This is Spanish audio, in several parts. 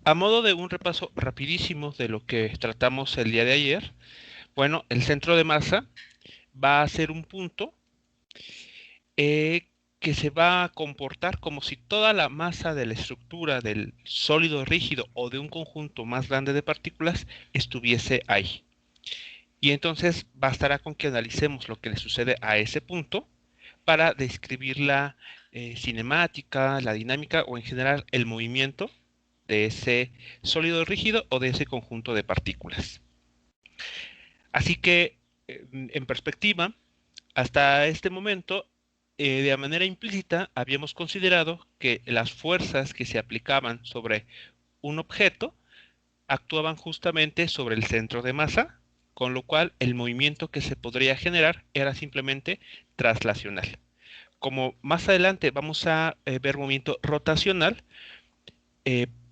A modo de un repaso rapidísimo de lo que tratamos el día de ayer, bueno, el centro de masa va a ser un punto que se va a comportar como si toda la masa de la estructura del sólido rígido o de un conjunto más grande de partículas estuviese ahí. Y entonces bastará con que analicemos lo que le sucede a ese punto para describir la cinemática, la dinámica o en general el movimiento de ese sólido rígido o de ese conjunto de partículas. Así que, en perspectiva, hasta este momento, de manera implícita, habíamos considerado que las fuerzas que se aplicaban sobre un objeto actuaban justamente sobre el centro de masa, con lo cual el movimiento que se podría generar era simplemente traslacional. Como más adelante vamos a ver movimiento rotacional,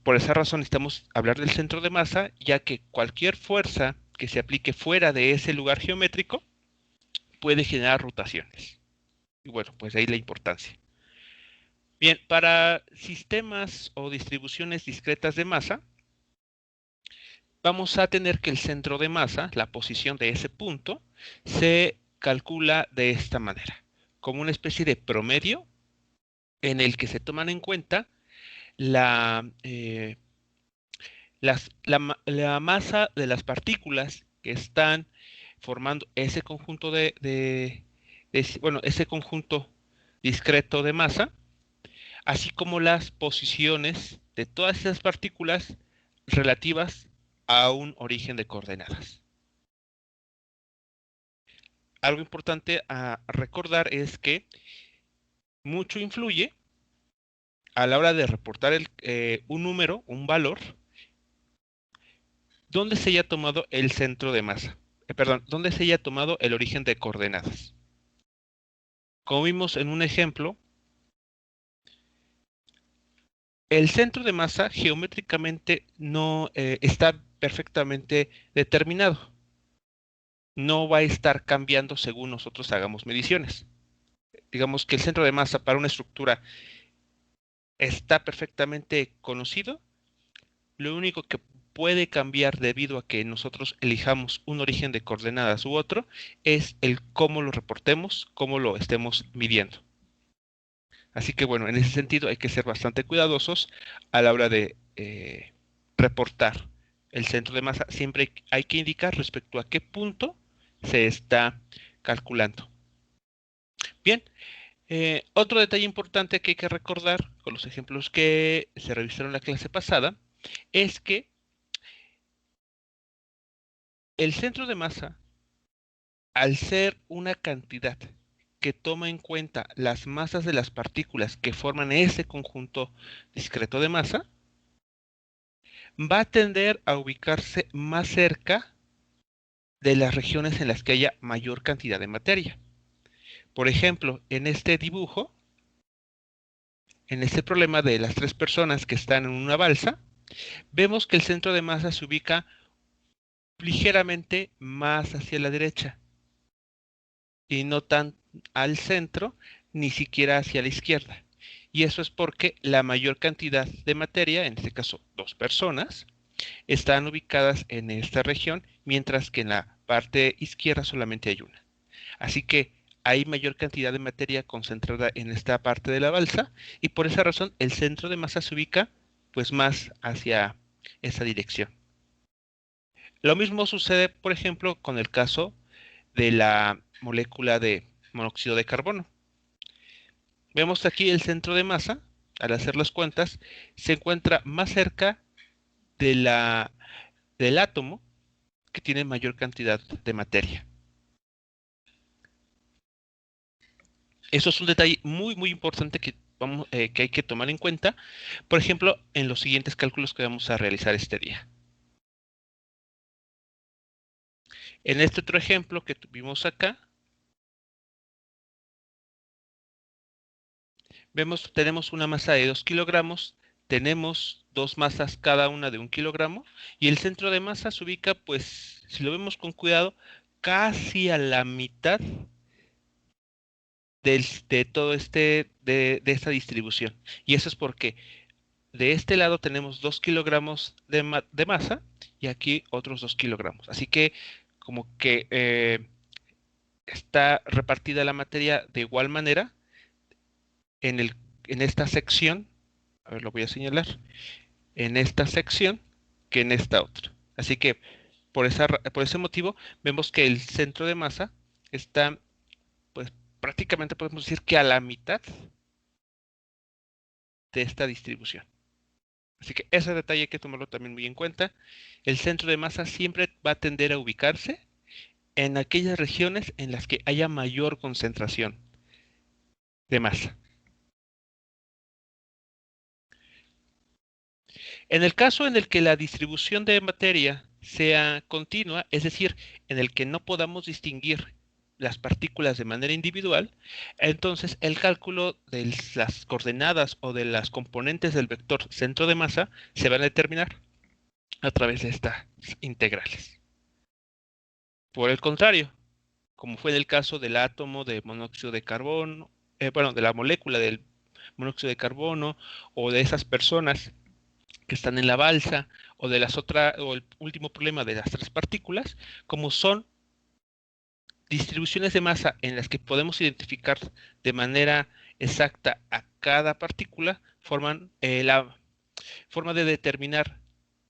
por esa razón necesitamos hablar del centro de masa, ya que cualquier fuerza que se aplique fuera de ese lugar geométrico puede generar rotaciones. Y bueno, pues ahí la importancia. Bien, para sistemas o distribuciones discretas de masa, vamos a tener que el centro de masa, la posición de ese punto, se calcula de esta manera, como una especie de promedio en el que se toman en cuenta la, la masa de las partículas que están formando ese conjunto bueno, ese conjunto discreto de masa, así como las posiciones de todas esas partículas relativas a un origen de coordenadas. Algo importante a recordar es que mucho influye a la hora de reportar un número, un valor, donde se haya tomado el centro de masa. Perdón, donde se haya tomado el origen de coordenadas. Como vimos en un ejemplo, el centro de masa geométricamente no está perfectamente determinado. No va a estar cambiando según nosotros hagamos mediciones. Digamos que el centro de masa para una estructura está perfectamente conocido. Lo único que puede cambiar debido a que nosotros elijamos un origen de coordenadas u otro es el cómo lo reportemos, cómo lo estemos midiendo. Así que bueno, en ese sentido hay que ser bastante cuidadosos a la hora de reportar el centro de masa. Siempre hay que indicar respecto a qué punto se está calculando. Bien, otro detalle importante que hay que recordar con los ejemplos que se revisaron en la clase pasada es que el centro de masa, al ser una cantidad que toma en cuenta las masas de las partículas que forman ese conjunto discreto de masa, va a tender a ubicarse más cerca de las regiones en las que haya mayor cantidad de materia. Por ejemplo, en este dibujo, en este problema de las tres personas que están en una balsa, vemos que el centro de masa se ubica ligeramente más hacia la derecha y no tan al centro ni siquiera hacia la izquierda. Y eso es porque la mayor cantidad de materia, en este caso dos personas, están ubicadas en esta región, mientras que en la parte izquierda solamente hay una. Así que hay mayor cantidad de materia concentrada en esta parte de la balsa y por esa razón el centro de masa se ubica pues más hacia esa dirección. Lo mismo sucede, por ejemplo, con el caso de la molécula de monóxido de carbono. Vemos aquí el centro de masa, al hacer las cuentas, se encuentra más cerca de del átomo que tiene mayor cantidad de materia. Eso es un detalle muy importante que hay que tomar en cuenta, por ejemplo, en los siguientes cálculos que vamos a realizar este día. En este otro ejemplo que tuvimos acá, tenemos una masa de 2 kilogramos, tenemos dos masas cada una de 1 kilogramo, y el centro de masa se ubica, pues, si lo vemos con cuidado, casi a la mitad de todo de esta distribución. Y eso es porque de este lado tenemos 2 kilogramos de masa y aquí otros 2 kilogramos. Así que como que está repartida la materia de igual manera en, en esta sección. A ver, lo voy a señalar. En esta sección que en esta otra. Así que por ese motivo vemos que el centro de masa está, pues prácticamente podemos decir que a la mitad de esta distribución. Así que ese detalle hay que tomarlo también muy en cuenta. El centro de masa siempre va a tender a ubicarse en aquellas regiones en las que haya mayor concentración de masa. En el caso en el que la distribución de materia sea continua, es decir, en el que no podamos distinguir las partículas de manera individual, entonces el cálculo de las coordenadas o de las componentes del vector centro de masa se van a determinar a través de estas integrales. Por el contrario, como fue en el caso del átomo de monóxido de carbono, bueno, de la molécula del monóxido de carbono, o de esas personas que están en la balsa, o de las otras, o el último problema de las 3 partículas, como son distribuciones de masa en las que podemos identificar de manera exacta a cada partícula, forman la forma de determinar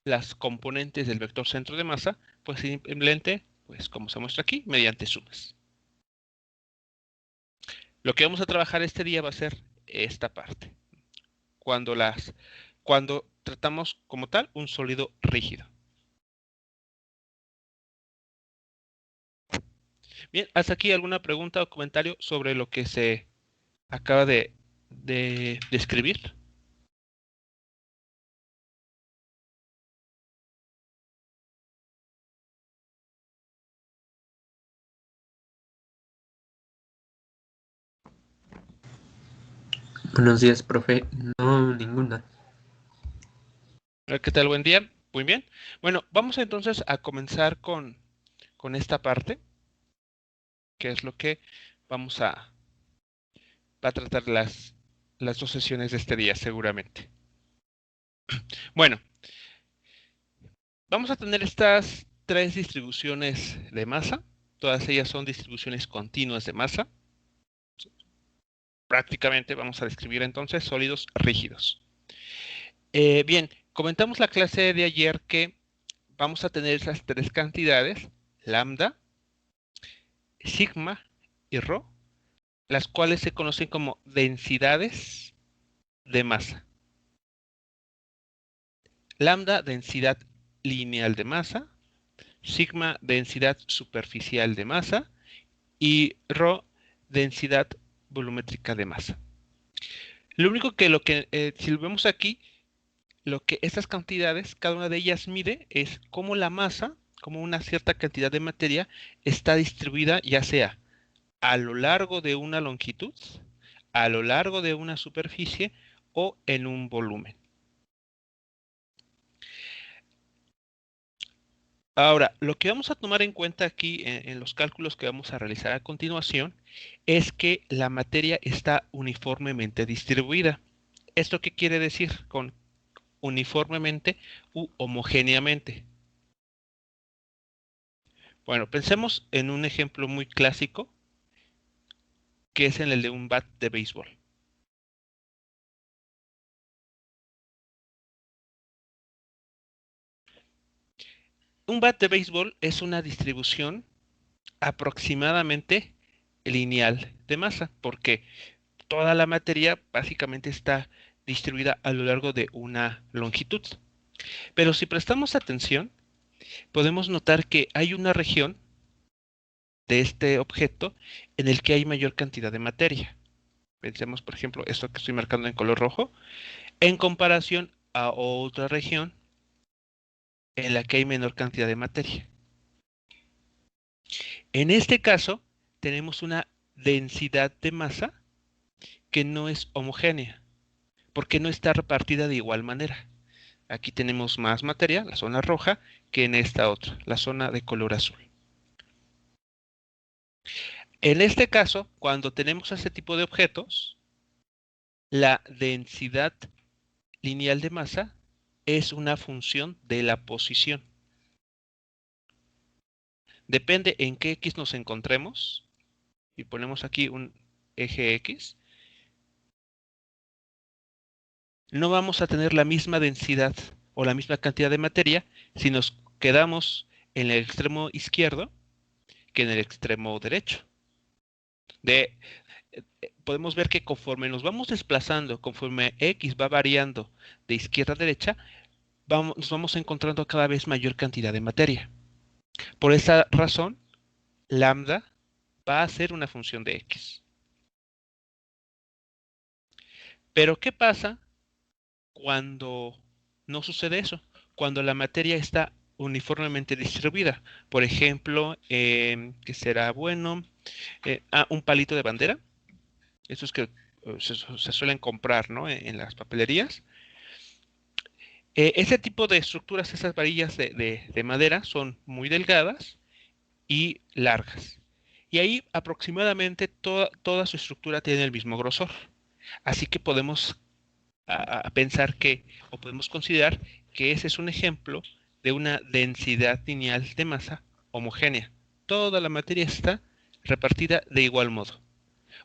las componentes del vector centro de masa, pues simplemente, pues como se muestra aquí, mediante sumas. Lo que vamos a trabajar este día va a ser esta parte, cuando tratamos como tal un sólido rígido. Bien, ¿hasta aquí alguna pregunta o comentario sobre lo que se acaba de describir? Buenos días, profe. No, ninguna. ¿Qué tal? Buen día. Muy bien. Bueno, vamos entonces a comenzar con esta parte, que es lo que vamos a tratar las 2 sesiones de este día, seguramente. Bueno, vamos a tener estas 3 distribuciones de masa. Todas ellas son distribuciones continuas de masa. Prácticamente vamos a describir entonces sólidos rígidos. Bien, comentamos la clase de ayer que vamos a tener esas 3 cantidades, lambda, sigma y rho, las cuales se conocen como densidades de masa. Lambda, densidad lineal de masa, sigma, densidad superficial de masa y rho, densidad volumétrica de masa. Lo único que si lo vemos aquí, lo que estas cantidades, cada una de ellas mide es cómo la masa, como una cierta cantidad de materia, está distribuida ya sea a lo largo de una longitud, a lo largo de una superficie o en un volumen. Ahora, lo que vamos a tomar en cuenta aquí en los cálculos que vamos a realizar a continuación es que la materia está uniformemente distribuida. ¿Esto qué quiere decir con uniformemente u homogéneamente? Bueno, pensemos en un ejemplo muy clásico, que es en el de un bat de béisbol. Un bat de béisbol es una distribución aproximadamente lineal de masa, porque toda la materia básicamente está distribuida a lo largo de una longitud. Pero si prestamos atención, podemos notar que hay una región de este objeto en el que hay mayor cantidad de materia. Pensemos, por ejemplo, esto que estoy marcando en color rojo, en comparación a otra región en la que hay menor cantidad de materia. En este caso, tenemos una densidad de masa que no es homogénea, porque no está repartida de igual manera. Aquí tenemos más materia, la zona roja, que en esta otra, la zona de color azul. En este caso, cuando tenemos este tipo de objetos, la densidad lineal de masa es una función de la posición. Depende en qué X nos encontremos, y ponemos aquí un eje X, no vamos a tener la misma densidad o la misma cantidad de materia si nos quedamos en el extremo izquierdo que en el extremo derecho. Podemos ver que conforme nos vamos desplazando, conforme X va variando de izquierda a derecha, nos vamos encontrando cada vez mayor cantidad de materia. Por esa razón, lambda va a ser una función de X. Pero ¿qué pasa cuando no sucede eso? Cuando la materia está uniformemente distribuida. Por ejemplo, ¿qué será bueno? Un palito de bandera. Esos que se suelen comprar, ¿no? En las papelerías. Ese tipo de estructuras, esas varillas de madera, son muy delgadas y largas. Y ahí aproximadamente toda su estructura tiene el mismo grosor. Así que podemos pensar que, o podemos considerar que ese es un ejemplo de una densidad lineal de masa homogénea. Toda la materia está repartida de igual modo.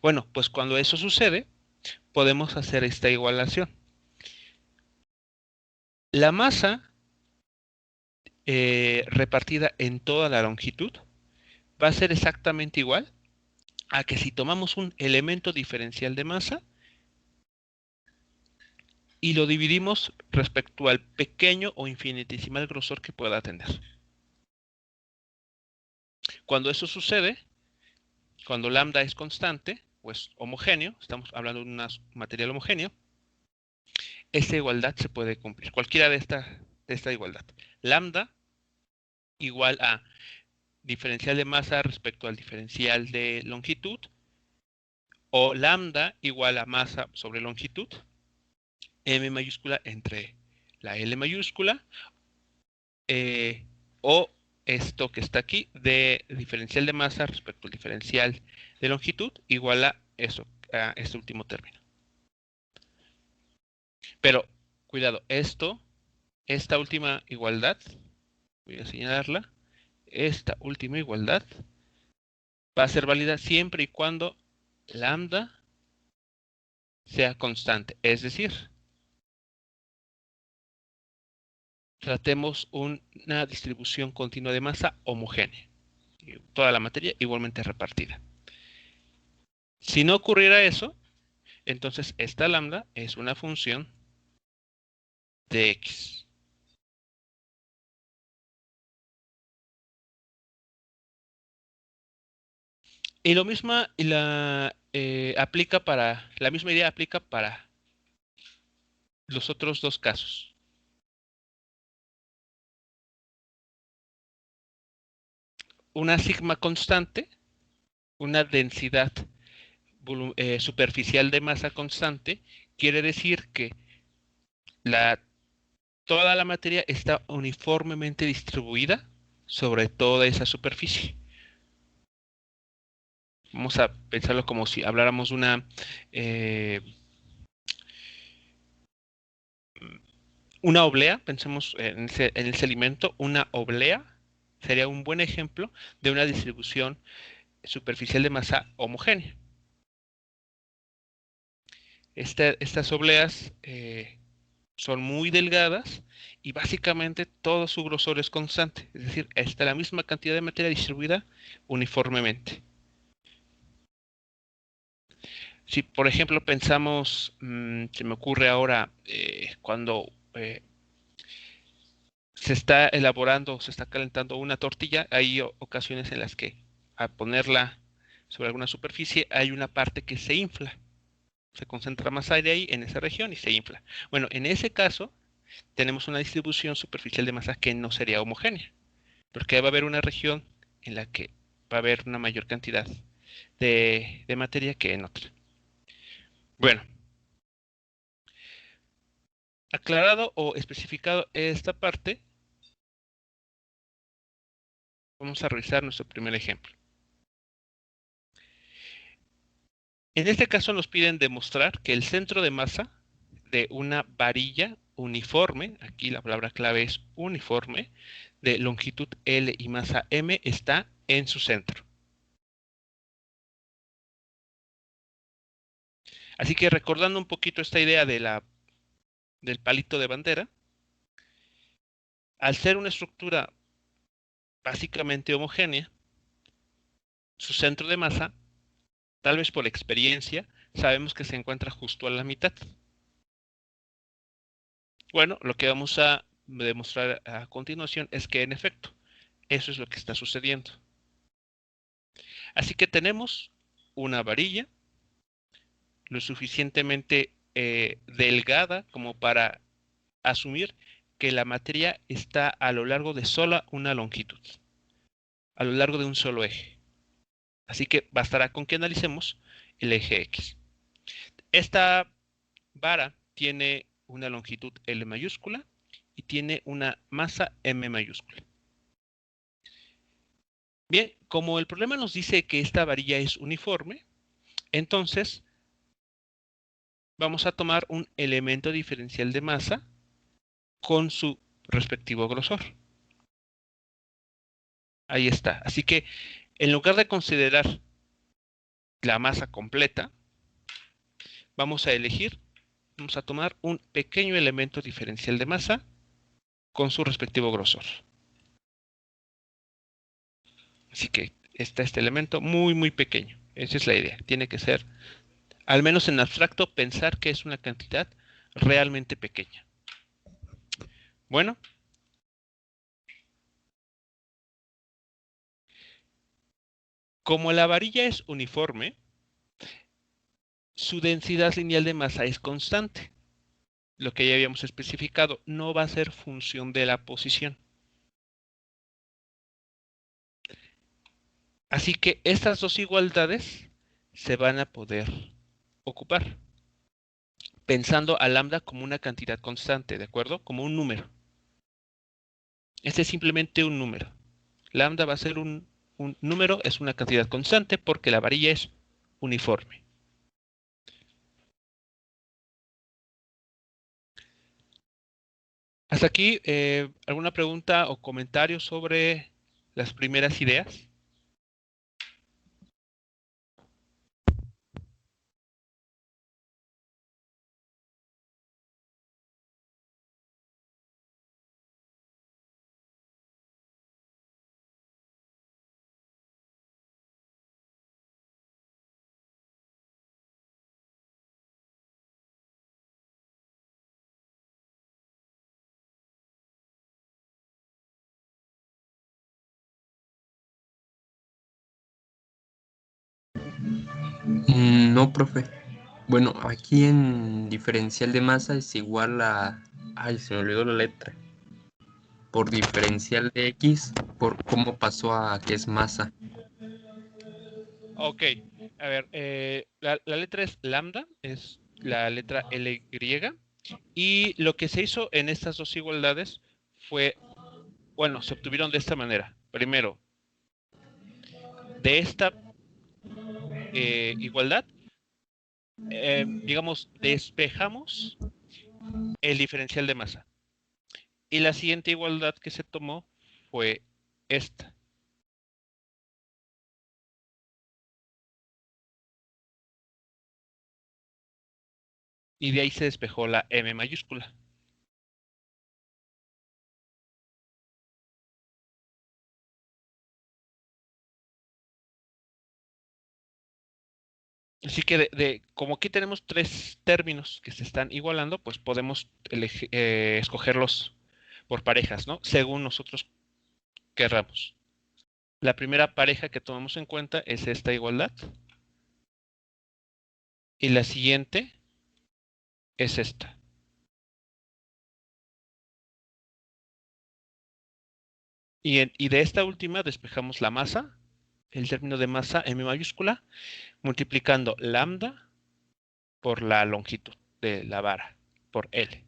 Bueno, pues cuando eso sucede, podemos hacer esta igualación. La masa repartida en toda la longitud va a ser exactamente igual a que si tomamos un elemento diferencial de masa y lo dividimos respecto al pequeño o infinitesimal grosor que pueda tener. Cuando eso sucede, cuando lambda es constante, pues homogéneo, estamos hablando de un material homogéneo, esa igualdad se puede cumplir, cualquiera de esta igualdad. Lambda igual a diferencial de masa respecto al diferencial de longitud, o lambda igual a masa sobre longitud, m mayúscula entre la L mayúscula, o esto que está aquí, de diferencial de masa respecto al diferencial de longitud, igual a eso, a este último término. Pero, cuidado, esta última igualdad, voy a señalarla, esta última igualdad va a ser válida siempre y cuando lambda sea constante, es decir, tratemos una distribución continua de masa homogénea, toda la materia igualmente repartida. Si no ocurriera eso, entonces esta lambda es una función de X. Y lo mismo aplica para, la misma idea aplica para los otros dos casos. Una sigma constante, una densidad superficial de masa constante, quiere decir que toda la materia está uniformemente distribuida sobre toda esa superficie. Vamos a pensarlo como si habláramos de una oblea. Pensemos en ese alimento. Una oblea sería un buen ejemplo de una distribución superficial de masa homogénea. Estas obleas son muy delgadas y básicamente todo su grosor es constante. Es decir, está la misma cantidad de materia distribuida uniformemente. Si, por ejemplo, pensamos, se me ocurre ahora, cuando se está elaborando, se está calentando una tortilla, hay ocasiones en las que al ponerla sobre alguna superficie hay una parte que se infla. Se concentra más aire ahí en esa región y se infla. Bueno, en ese caso tenemos una distribución superficial de masa que no sería homogénea, porque va a haber una región en la que va a haber una mayor cantidad de materia que en otra. Bueno, aclarado o especificado esta parte, vamos a revisar nuestro primer ejemplo. En este caso nos piden demostrar que el centro de masa de una varilla uniforme, aquí la palabra clave es uniforme, de longitud L y masa M está en su centro. Así que recordando un poquito esta idea del palito de bandera, al ser una estructura básicamente homogénea, su centro de masa, tal vez por experiencia, sabemos que se encuentra justo a la mitad. Bueno, lo que vamos a demostrar a continuación es que en efecto, eso es lo que está sucediendo. Así que tenemos una varilla lo suficientemente delgada como para asumir que la materia está a lo largo de sola una longitud, a lo largo de un solo eje. Así que bastará con que analicemos el eje X. Esta vara tiene una longitud L mayúscula y tiene una masa M mayúscula. Bien, como el problema nos dice que esta varilla es uniforme, entonces vamos a tomar un elemento diferencial de masa con su respectivo grosor. Ahí está. Así que en lugar de considerar la masa completa, vamos a tomar un pequeño elemento diferencial de masa con su respectivo grosor. Así que está este elemento muy, muy pequeño. Esa es la idea. Tiene que ser, al menos en abstracto, pensar que es una cantidad realmente pequeña. Bueno, como la varilla es uniforme, su densidad lineal de masa es constante. Lo que ya habíamos especificado, no va a ser función de la posición. Así que estas dos igualdades se van a poder ocupar, pensando a lambda como una cantidad constante, ¿de acuerdo? Como un número. Este es simplemente un número. Lambda va a ser un número, es una cantidad constante porque la varilla es uniforme. Hasta aquí, ¿alguna pregunta o comentario sobre las primeras ideas? No, profe. Bueno, aquí en diferencial de masa es igual a... Ay, se me olvidó la letra. Por diferencial de X, por cómo pasó a que es masa. Ok, a ver, la letra es lambda, es la letra L griega, y lo que se hizo en estas dos igualdades fue, bueno, se obtuvieron de esta manera. Primero, de esta igualdad, digamos, despejamos el diferencial de masa. Y la siguiente igualdad que se tomó fue esta. Y de ahí se despejó la M mayúscula. Así que como aquí tenemos tres términos que se están igualando, pues podemos escogerlos por parejas, ¿no? Según nosotros querramos. La primera pareja que tomamos en cuenta es esta igualdad. Y la siguiente es esta. Y de esta última despejamos la masa, el término de masa M mayúscula, multiplicando lambda por la longitud de la vara, por L.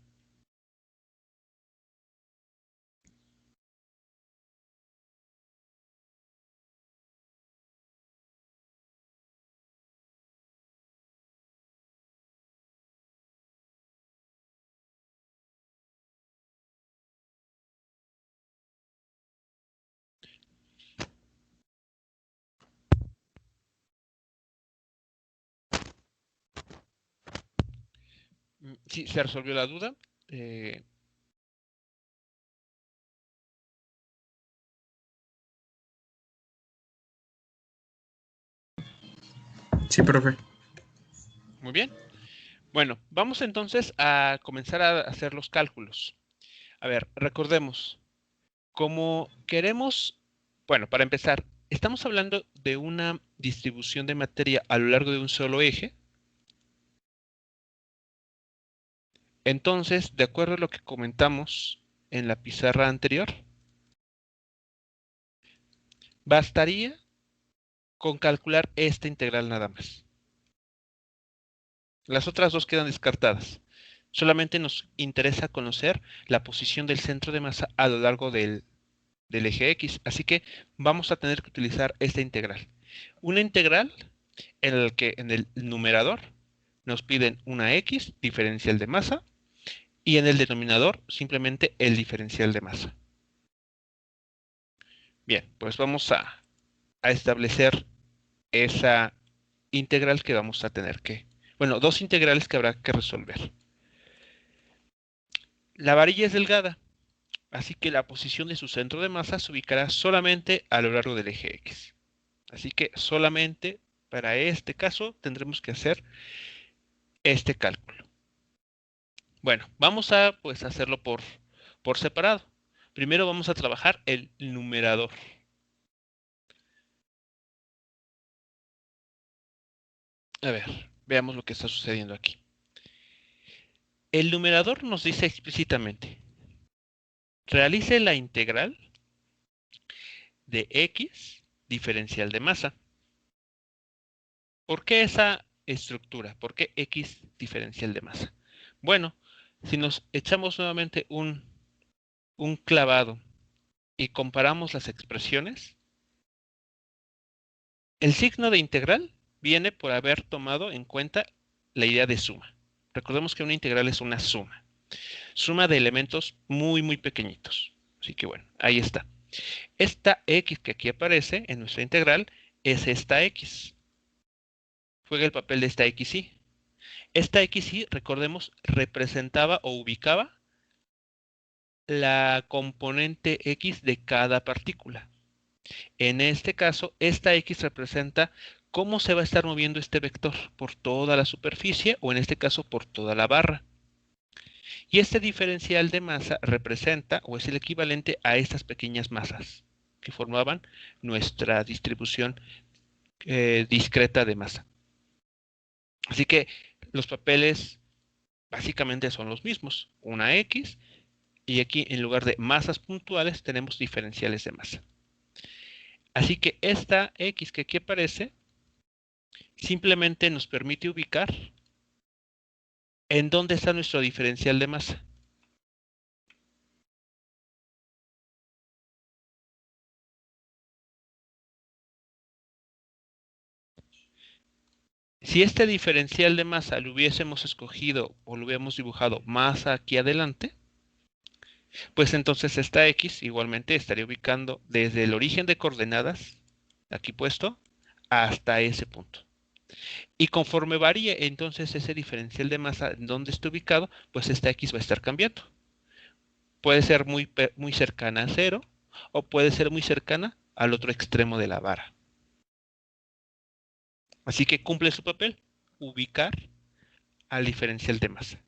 Sí, se resolvió la duda. Sí, profe. Muy bien. Bueno, vamos entonces a comenzar a hacer los cálculos. A ver, recordemos, como queremos, bueno, para empezar, estamos hablando de una distribución de materia a lo largo de un solo eje. Entonces, de acuerdo a lo que comentamos en la pizarra anterior, bastaría con calcular esta integral nada más. Las otras dos quedan descartadas. Solamente nos interesa conocer la posición del centro de masa a lo largo del eje X. Así que vamos a tener que utilizar esta integral. Una integral en la que en el numerador nos piden una X, diferencial de masa, y en el denominador simplemente el diferencial de masa. Bien, pues vamos a establecer esa integral que vamos a tener que, bueno, dos integrales que habrá que resolver. La varilla es delgada, así que la posición de su centro de masa se ubicará solamente a lo largo del eje X. Así que solamente para este caso tendremos que hacer este cálculo. Bueno, vamos a pues hacerlo por separado. Primero vamos a trabajar el numerador. A ver, veamos lo que está sucediendo aquí. El numerador nos dice explícitamente, realice la integral de X diferencial de masa. ¿Por qué esa estructura? ¿Por qué X diferencial de masa? Bueno, si nos echamos nuevamente un clavado y comparamos las expresiones, el signo de integral viene por haber tomado en cuenta la idea de suma. Recordemos que una integral es una suma de elementos muy pequeñitos. Así que bueno, ahí está. Esta X que aquí aparece en nuestra integral es esta X. Juega el papel de esta XY. Esta XY, recordemos, representaba o ubicaba la componente X de cada partícula. En este caso, esta X representa cómo se va a estar moviendo este vector por toda la superficie o en este caso por toda la barra. Y este diferencial de masa representa o es el equivalente a estas pequeñas masas que formaban nuestra distribución discreta de masa. Así que los papeles básicamente son los mismos, una X y aquí en lugar de masas puntuales tenemos diferenciales de masa. Así que esta X que aquí aparece simplemente nos permite ubicar en dónde está nuestro diferencial de masa. Si este diferencial de masa lo hubiésemos escogido o lo hubiéramos dibujado más aquí adelante, pues entonces esta X igualmente estaría ubicando desde el origen de coordenadas, aquí puesto, hasta ese punto. Y conforme varíe entonces ese diferencial de masa en donde está ubicado, pues esta X va a estar cambiando. Puede ser muy cercana a cero o puede ser muy cercana al otro extremo de la vara. Así que cumple su papel, ubicar al diferencial de masa.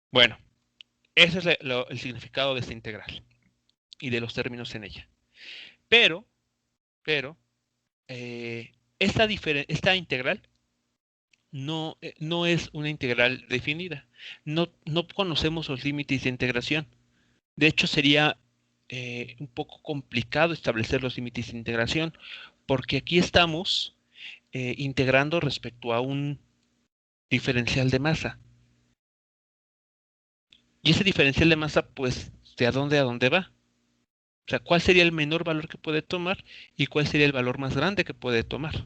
Bueno, ese es el significado de esta integral y de los términos en ella. Pero, esta integral no es una integral definida. No conocemos los límites de integración. De hecho, sería un poco complicado establecer los límites de integración, porque aquí estamos integrando respecto a un diferencial de masa. Y ese diferencial de masa, pues, ¿de a dónde va? O sea, ¿cuál sería el menor valor que puede tomar y cuál sería el valor más grande que puede tomar?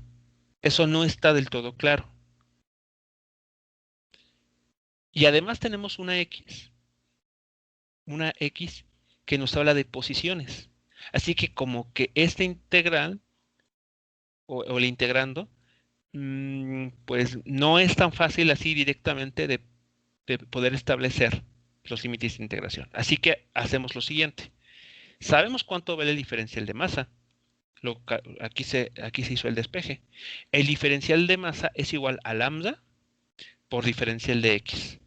Eso no está del todo claro. Y además tenemos una X que nos habla de posiciones. Así que como que esta integral o el integrando Pues no es tan fácil así directamente de poder establecer los límites de integración. Así que hacemos lo siguiente. Sabemos cuánto vale el diferencial de masa. Aquí se hizo el despeje. El diferencial de masa es igual a lambda por diferencial de x.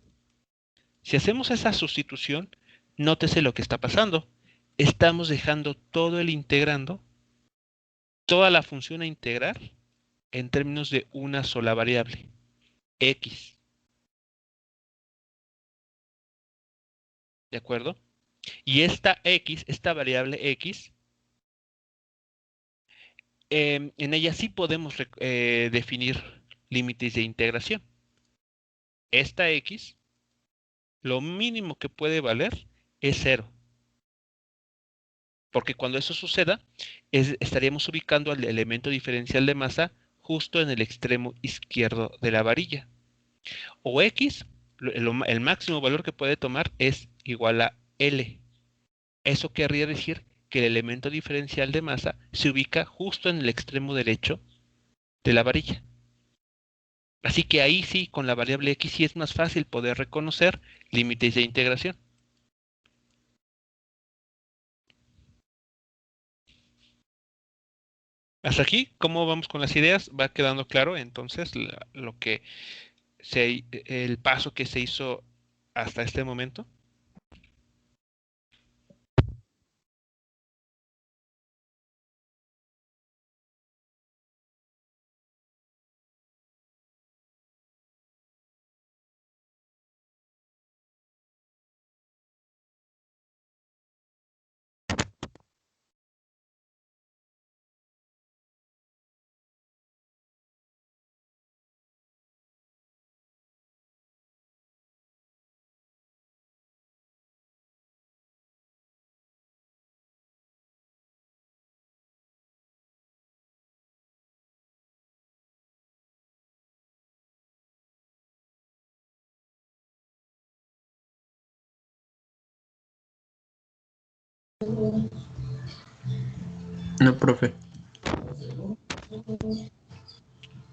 Si hacemos esa sustitución, nótese lo que está pasando. Estamos dejando todo el integrando, toda la función a integrar en términos de una sola variable, x. ¿De acuerdo? Y esta x, esta variable x, en ella sí podemos definir límites de integración. Esta x, lo mínimo que puede valer es 0. Porque cuando eso suceda, estaríamos ubicando al elemento diferencial de masa justo en el extremo izquierdo de la varilla. O x, el máximo valor que puede tomar es igual a L. Eso querría decir que el elemento diferencial de masa se ubica justo en el extremo derecho de la varilla. Así que ahí sí, con la variable x sí es más fácil poder reconocer límites de integración. Hasta aquí, ¿cómo vamos con las ideas? Va quedando claro entonces el paso que se hizo hasta este momento. No, profe.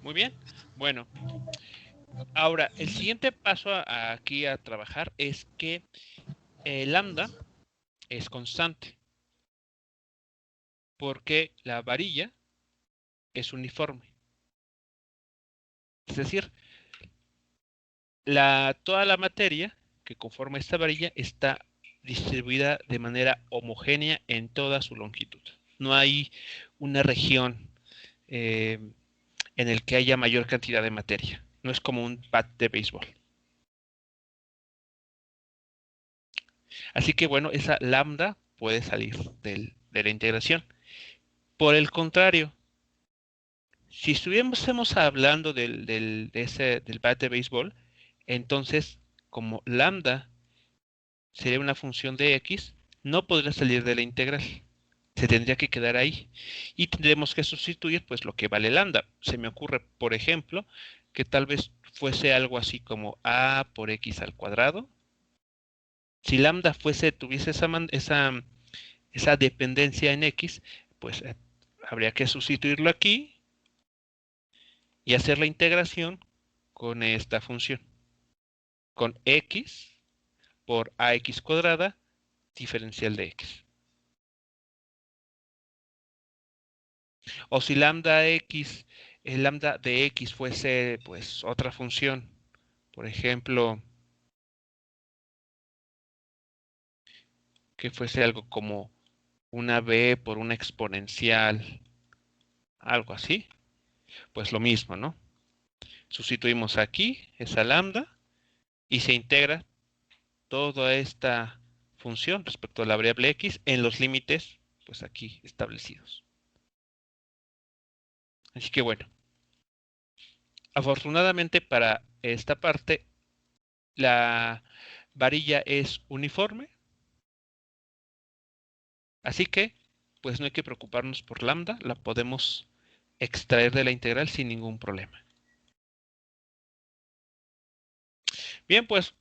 Muy bien. Bueno, ahora el siguiente paso aquí a trabajar es que lambda es constante porque la varilla es uniforme. Es decir, toda la materia que conforma esta varilla está distribuida de manera homogénea en toda su longitud. No hay una región en el que haya mayor cantidad de materia. No es como un bat de béisbol. Así que bueno, esa lambda puede salir de la integración. Por el contrario, si estuviésemos hablando del bat de béisbol, entonces como lambda sería una función de x, no podría salir de la integral. Se tendría que quedar ahí. Y tendremos que sustituir pues lo que vale lambda. Se me ocurre, por ejemplo, que tal vez fuese algo así como a por x al cuadrado. Si lambda tuviese esa dependencia en x, pues habría que sustituirlo aquí y hacer la integración con esta función. Con x por ax cuadrada diferencial de x. O si el lambda de x fuese pues otra función, por ejemplo, que fuese algo como una b por una exponencial, algo así, pues lo mismo, ¿no? Sustituimos aquí esa lambda y se integra toda esta función respecto a la variable x en los límites pues aquí establecidos. Así que bueno, afortunadamente para esta parte la varilla es uniforme, así que pues no hay que preocuparnos por lambda, la podemos extraer de la integral sin ningún problema. Bien, pues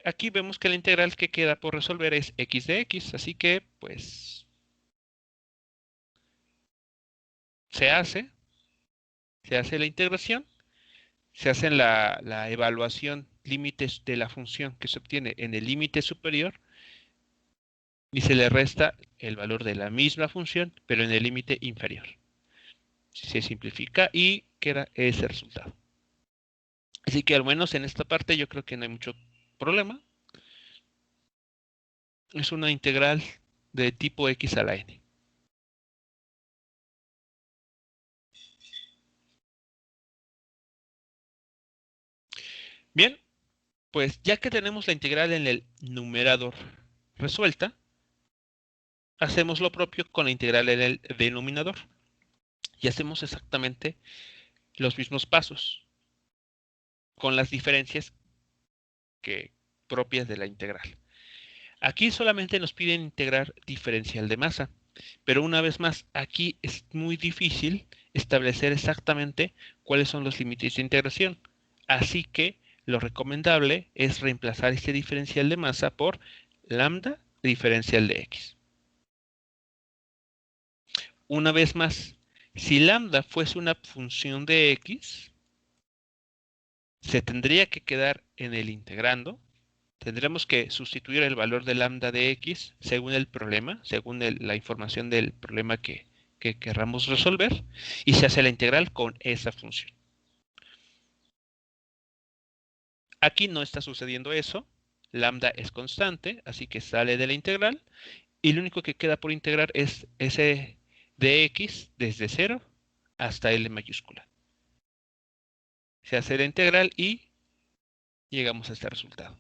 aquí vemos que la integral que queda por resolver es x de x, así que pues se hace. Se hace la integración, se hace la evaluación límites de la función que se obtiene en el límite superior y se le resta el valor de la misma función, pero en el límite inferior. Se simplifica y queda ese resultado. Así que al menos en esta parte yo creo que no hay mucho problema. Es una integral de tipo x a la n. Bien, pues ya que tenemos la integral en el numerador resuelta, hacemos lo propio con la integral en el denominador. Y hacemos exactamente los mismos pasos, con las diferencias propias de la integral. Aquí solamente nos piden integrar diferencial de masa, pero una vez más, aquí es muy difícil establecer exactamente cuáles son los límites de integración. Así que lo recomendable es reemplazar este diferencial de masa por lambda diferencial de x. Una vez más, si lambda fuese una función de x, se tendría que quedar en el integrando. Tendremos que sustituir el valor de lambda de x según el problema, según la información del problema que querramos resolver, y se hace la integral con esa función. Aquí no está sucediendo eso. Lambda es constante, así que sale de la integral, y lo único que queda por integrar es ese de x desde 0 hasta L mayúscula. Se hace la integral y llegamos a este resultado.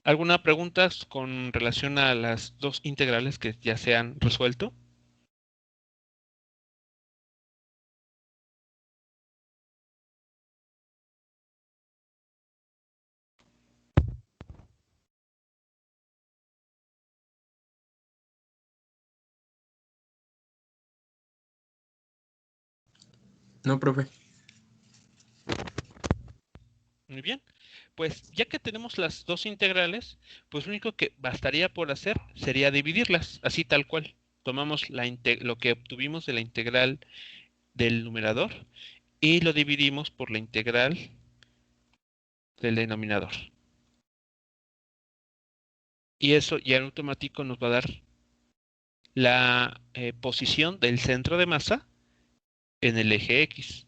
¿Alguna pregunta con relación a las dos integrales que ya se han resuelto? No, profe. Muy bien, pues ya que tenemos las dos integrales, pues lo único que bastaría por hacer sería dividirlas, así tal cual. Tomamos lo que obtuvimos de la integral del numerador y lo dividimos por la integral del denominador. Y eso ya en automático nos va a dar la posición del centro de masa en el eje X,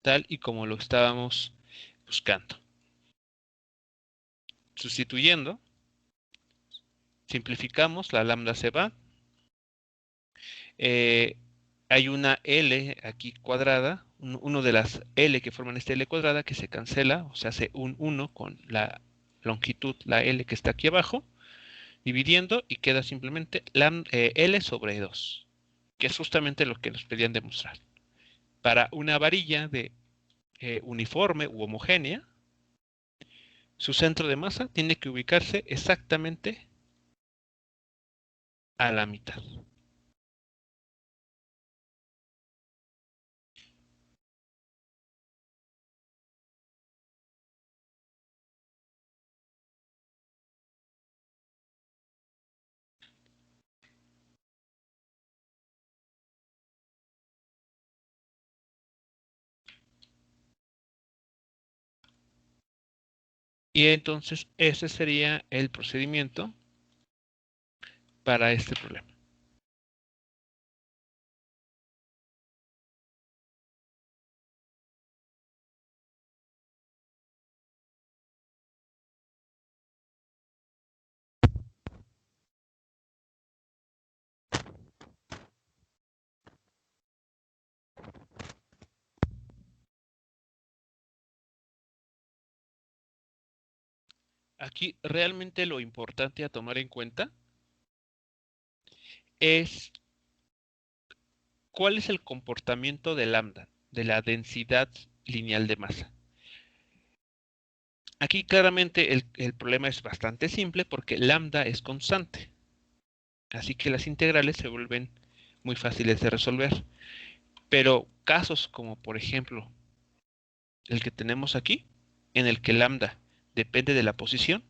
tal y como lo estábamos buscando. Sustituyendo, simplificamos, la lambda se va. Hay una L aquí cuadrada, uno de las L que forman esta L cuadrada que se cancela, o se hace un 1 con la longitud, la L que está aquí abajo, dividiendo y queda simplemente L sobre 2, que es justamente lo que nos pedían demostrar. Para una varilla de uniforme u homogénea, su centro de masa tiene que ubicarse exactamente a la mitad. Y entonces ese sería el procedimiento para este problema. Aquí realmente lo importante a tomar en cuenta es cuál es el comportamiento de lambda, de la densidad lineal de masa. Aquí claramente el problema es bastante simple porque lambda es constante. Así que las integrales se vuelven muy fáciles de resolver. Pero casos como, por ejemplo, el que tenemos aquí, en el que lambda depende de la posición,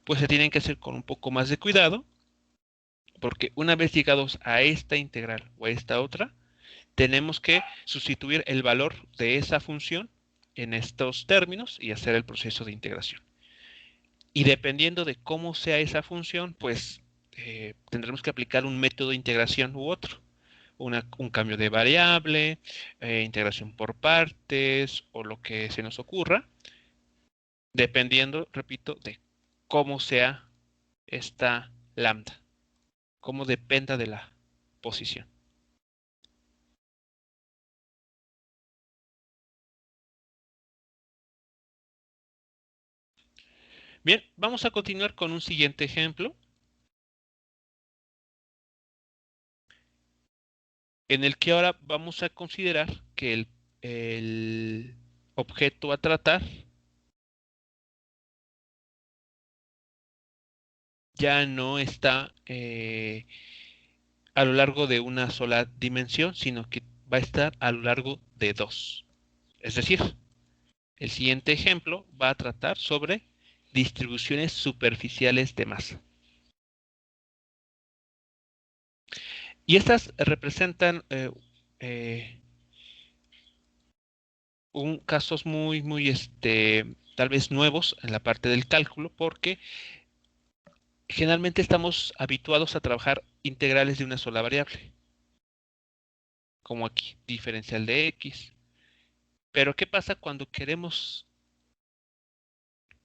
pues se tienen que hacer con un poco más de cuidado, porque una vez llegados a esta integral o a esta otra, tenemos que sustituir el valor de esa función en estos términos y hacer el proceso de integración. Y dependiendo de cómo sea esa función, pues tendremos que aplicar un método de integración u otro. Un cambio de variable, integración por partes o lo que se nos ocurra, dependiendo, repito, de cómo sea esta lambda, cómo dependa de la posición. Bien, vamos a continuar con un siguiente ejemplo, en el que ahora vamos a considerar que el objeto a tratar ya no está a lo largo de una sola dimensión, sino que va a estar a lo largo de dos. Es decir, el siguiente ejemplo va a tratar sobre distribuciones superficiales de masa. Y estas representan eh, casos tal vez nuevos en la parte del cálculo, porque generalmente estamos habituados a trabajar integrales de una sola variable, como aquí, diferencial de x. Pero ¿qué pasa cuando queremos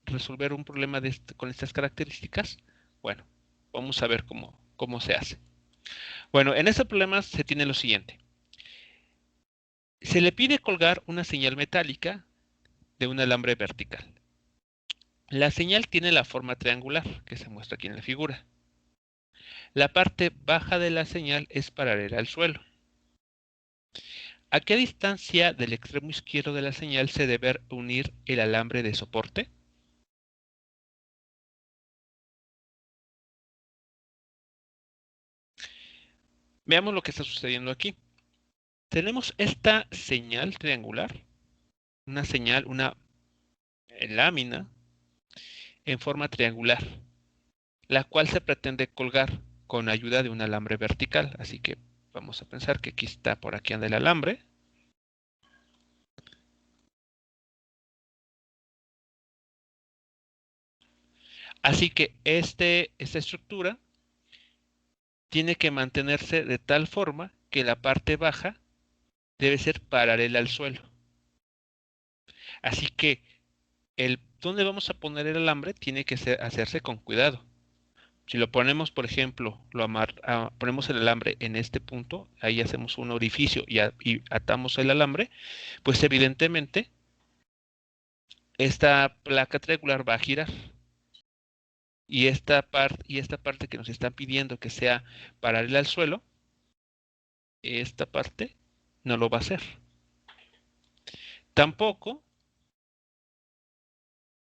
resolver un problema con estas características? Bueno, vamos a ver cómo se hace. Bueno, en este problema se tiene lo siguiente. Se le pide colgar una señal metálica de un alambre vertical. La señal tiene la forma triangular, que se muestra aquí en la figura. La parte baja de la señal es paralela al suelo. ¿A qué distancia del extremo izquierdo de la señal se debe unir el alambre de soporte? Veamos lo que está sucediendo aquí. Tenemos esta señal triangular, una lámina en forma triangular, la cual se pretende colgar con ayuda de un alambre vertical. Así que vamos a pensar que aquí está, por aquí anda el alambre. Así que esta estructura tiene que mantenerse de tal forma que la parte baja debe ser paralela al suelo. Así que donde vamos a poner el alambre tiene que hacerse con cuidado. Si lo ponemos, por ejemplo, ponemos el alambre en este punto, ahí hacemos un orificio y atamos el alambre, pues evidentemente esta placa triangular va a girar. Y esta parte que nos están pidiendo que sea paralela al suelo, esta parte no lo va a hacer. Tampoco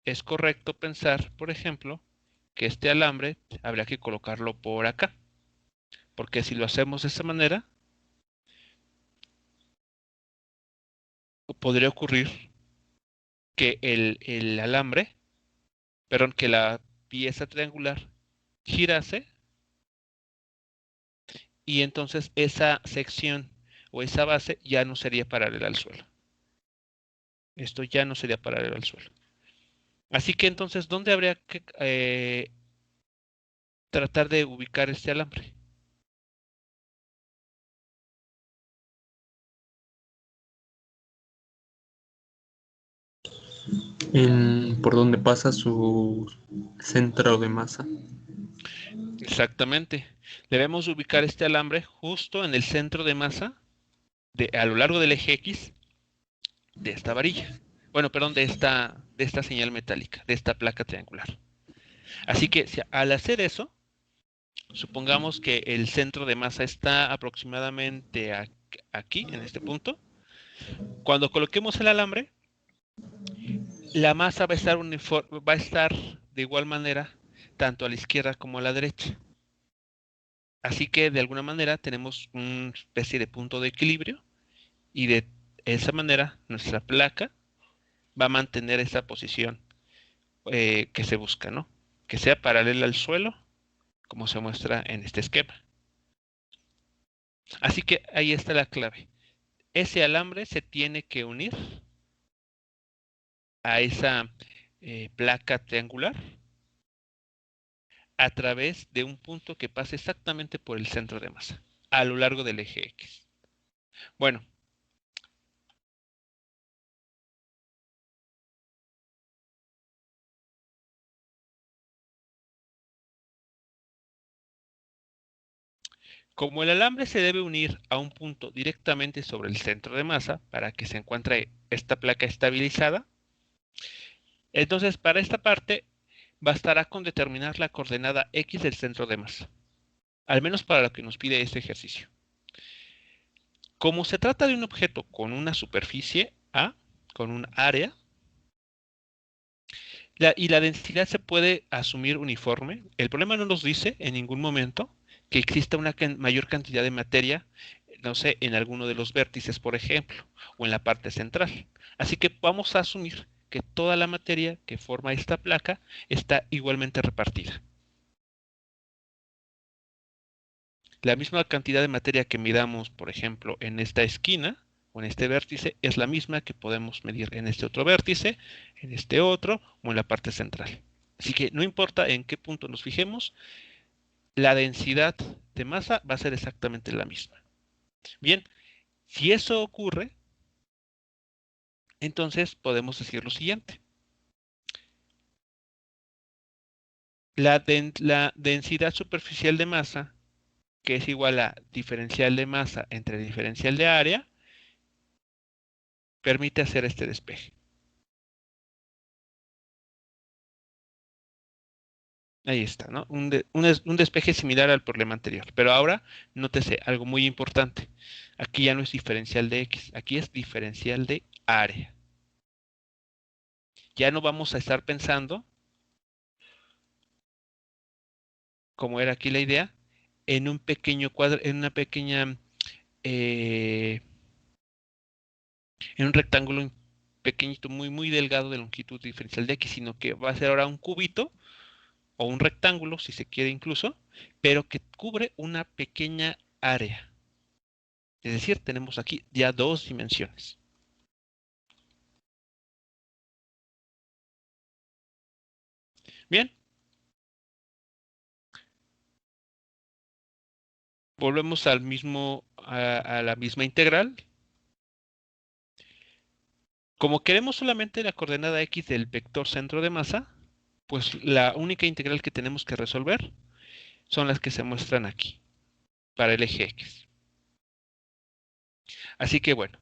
es correcto pensar, por ejemplo, que este alambre habría que colocarlo por acá, porque si lo hacemos de esa manera, podría ocurrir que el alambre, perdón, que la pieza triangular girase y entonces esa sección o esa base ya no sería paralela al suelo. Esto ya no sería paralelo al suelo. Así que entonces, ¿dónde habría que tratar de ubicar este alambre? Por donde pasa su centro de masa. Exactamente. Debemos ubicar este alambre justo en el centro de masa a lo largo del eje X de esta varilla. Bueno, perdón, de esta señal metálica, de esta placa triangular. Así que al hacer eso, supongamos que el centro de masa está aproximadamente aquí, en este punto. Cuando coloquemos el alambre, la masa va a estar de igual manera tanto a la izquierda como a la derecha. Así que de alguna manera tenemos una especie de punto de equilibrio Y de esa manera nuestra placa va a mantener esa posición que se busca, ¿no? Que sea paralela al suelo, como se muestra en este esquema. Así que ahí está la clave. Ese alambre se tiene que unir a esa placa triangular a través de un punto que pase exactamente por el centro de masa, a lo largo del eje X. Bueno, como el alambre se debe unir a un punto directamente sobre el centro de masa para que se encuentre esta placa estabilizada, entonces para esta parte bastará con determinar la coordenada X del centro de masa, al menos para lo que nos pide este ejercicio. Como se trata de un objeto con una superficie A, con un área, y la densidad se puede asumir uniforme, el problema no nos dice en ningún momento que exista una mayor cantidad de materia, no sé, en alguno de los vértices, por ejemplo, o en la parte central. Así que vamos a asumir que toda la materia que forma esta placa está igualmente repartida. La misma cantidad de materia que midamos, por ejemplo, en esta esquina o en este vértice, es la misma que podemos medir en este otro vértice, en este otro o en la parte central. Así que no importa en qué punto nos fijemos, la densidad de masa va a ser exactamente la misma. Bien, si eso ocurre, entonces podemos decir lo siguiente. La densidad superficial de masa, que es igual a diferencial de masa entre diferencial de área, permite hacer este despeje. Ahí está, ¿no? Un despeje similar al problema anterior. Pero ahora, nótese algo muy importante. Aquí ya no es diferencial de X, aquí es diferencial de área. Ya no vamos a estar pensando, como era aquí la idea, en un pequeño cuadro, en una pequeña, en un rectángulo pequeñito, muy delgado de longitud diferencial de X, sino que va a ser ahora un cubito o un rectángulo, si se quiere incluso, pero que cubre una pequeña área. Es decir, tenemos aquí ya dos dimensiones. Bien, volvemos al mismo, a la misma integral. Como queremos solamente la coordenada X del vector centro de masa, pues la única integral que tenemos que resolver son las que se muestran aquí, para el eje X. Así que bueno,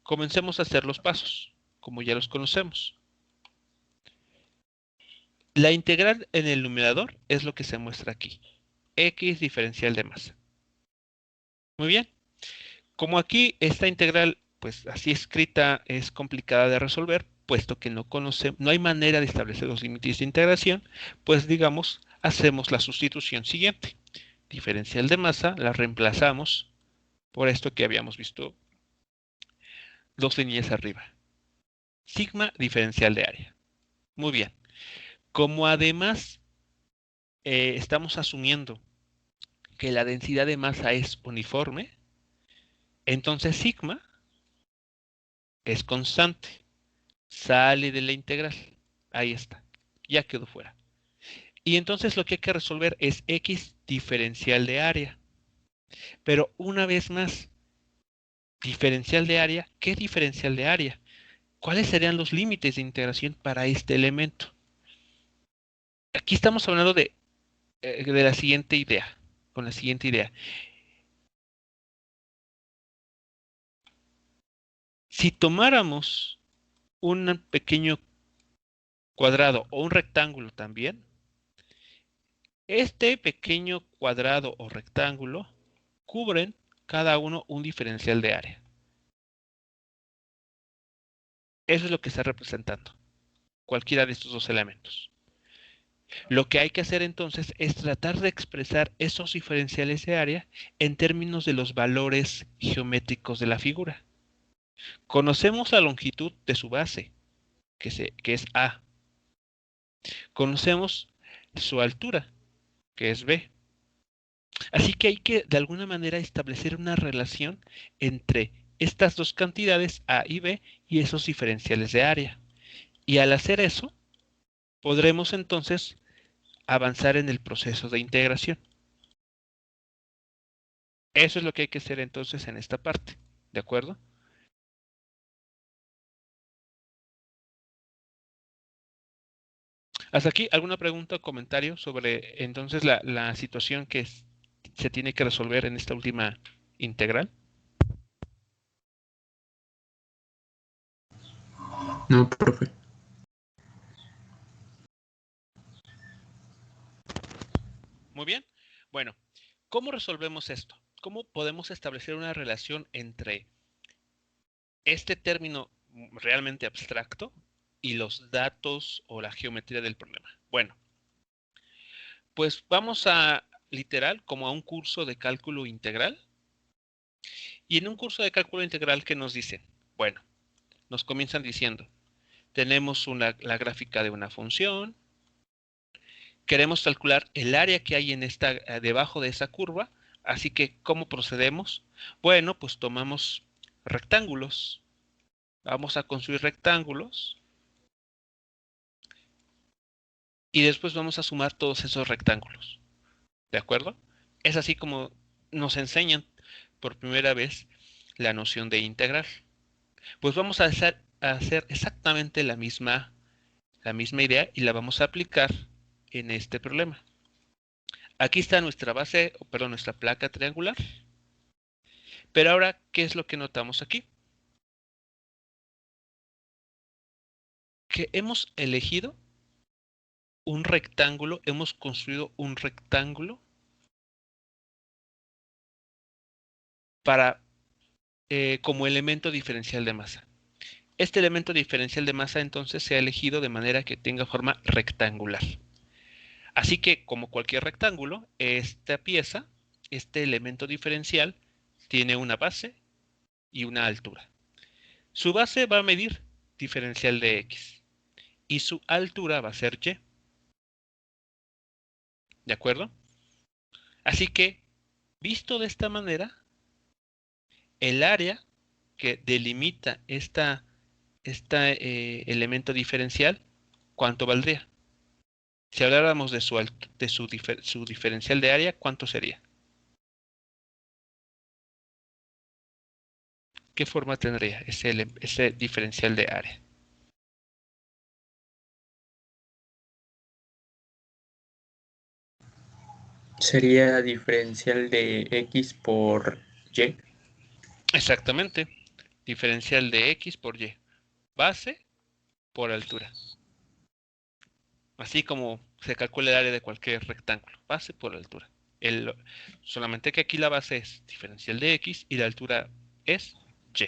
comencemos a hacer los pasos, como ya los conocemos. La integral en el numerador es lo que se muestra aquí, X diferencial de masa. Muy bien, como aquí esta integral, pues así escrita, es complicada de resolver, puesto que no hay manera de establecer los límites de integración, pues digamos, hacemos la sustitución siguiente. Diferencial de masa la reemplazamos por esto que habíamos visto dos líneas arriba. Sigma diferencial de área. Muy bien. Como además estamos asumiendo que la densidad de masa es uniforme, entonces sigma es constante. Sale de la integral. Ahí está. Ya quedó fuera. Y entonces lo que hay que resolver es X diferencial de área. Pero una vez más, diferencial de área, ¿qué diferencial de área? ¿Cuáles serían los límites de integración para este elemento? Aquí estamos hablando de la siguiente idea, con la siguiente idea. Si tomáramos un pequeño cuadrado o un rectángulo también, este pequeño cuadrado o rectángulo cubren cada uno un diferencial de área. Eso es lo que está representando cualquiera de estos dos elementos. Lo que hay que hacer entonces es tratar de expresar esos diferenciales de área en términos de los valores geométricos de la figura. Conocemos la longitud de su base, que es A. Conocemos su altura, que es B. Así que hay que, de alguna manera, establecer una relación entre estas dos cantidades, A y B, y esos diferenciales de área. Y al hacer eso, podremos entonces avanzar en el proceso de integración. Eso es lo que hay que hacer entonces en esta parte, ¿de acuerdo? Hasta aquí, ¿alguna pregunta o comentario sobre entonces la situación que se tiene que resolver en esta última integral? No, profe. Muy bien. Bueno, ¿cómo resolvemos esto? ¿Cómo podemos establecer una relación entre este término realmente abstracto y los datos o la geometría del problema? Bueno, pues vamos a literal como a un curso de cálculo integral. Y en un curso de cálculo integral, ¿qué nos dicen? Bueno, nos comienzan diciendo, tenemos la gráfica de una función, queremos calcular el área que hay en debajo de esa curva, así que ¿cómo procedemos? Bueno, pues tomamos rectángulos, vamos a construir rectángulos y después vamos a sumar todos esos rectángulos, ¿de acuerdo? Es así como nos enseñan por primera vez la noción de integral. Pues vamos a hacer exactamente la misma idea y la vamos a aplicar en este problema. Aquí está nuestra base, perdón, nuestra placa triangular. Pero ahora, ¿qué es lo que notamos aquí? Que hemos elegido un rectángulo, hemos construido un rectángulo para como elemento diferencial de masa. Este elemento diferencial de masa entonces se ha elegido de manera que tenga forma rectangular. Así que, como cualquier rectángulo, esta pieza, este elemento diferencial, tiene una base y una altura. Su base va a medir diferencial de x y su altura va a ser y. ¿De acuerdo? Así que, visto de esta manera, el área que delimita este elemento diferencial, ¿cuánto valdría? Si habláramos de su diferencial de área, ¿cuánto sería? ¿Qué forma tendría ese diferencial de área? Sería diferencial de x por y. Exactamente. Diferencial de x por y. Base por altura. Así como se calcula el área de cualquier rectángulo. Base por altura. El, solamente que aquí la base es diferencial de x y la altura es y.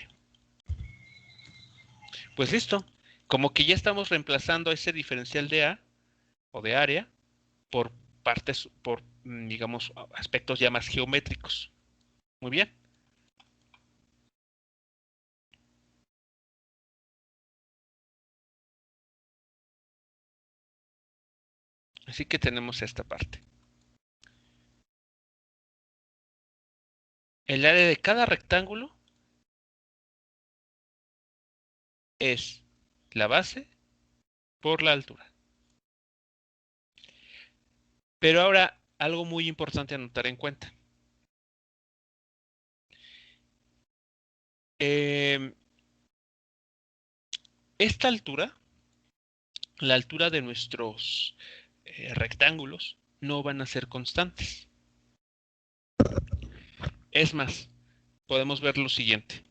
Pues listo. Como que ya estamos reemplazando ese diferencial de A o de área por partes, por, digamos, aspectos ya más geométricos. Muy bien. Así que tenemos esta parte. El área de cada rectángulo es la base por la altura. Pero ahora, algo muy importante a notar en cuenta. Esta altura, la altura de nuestros rectángulos, no van a ser constantes. Es más, podemos ver lo siguiente.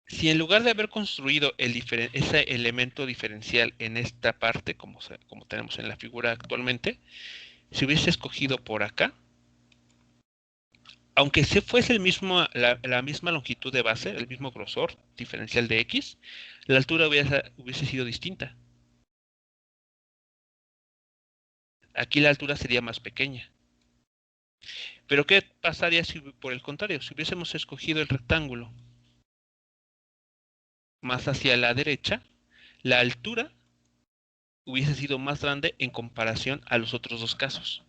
Si en lugar de haber construido ese elemento diferencial en esta parte, como tenemos en la figura actualmente, si hubiese escogido por acá, aunque se fuese la misma longitud de base, el mismo grosor diferencial de x, la altura hubiese sido distinta. Aquí la altura sería más pequeña. Pero ¿qué pasaría si, por el contrario, si hubiésemos escogido el rectángulo más hacia la derecha, la altura hubiese sido más grande en comparación a los otros dos casos?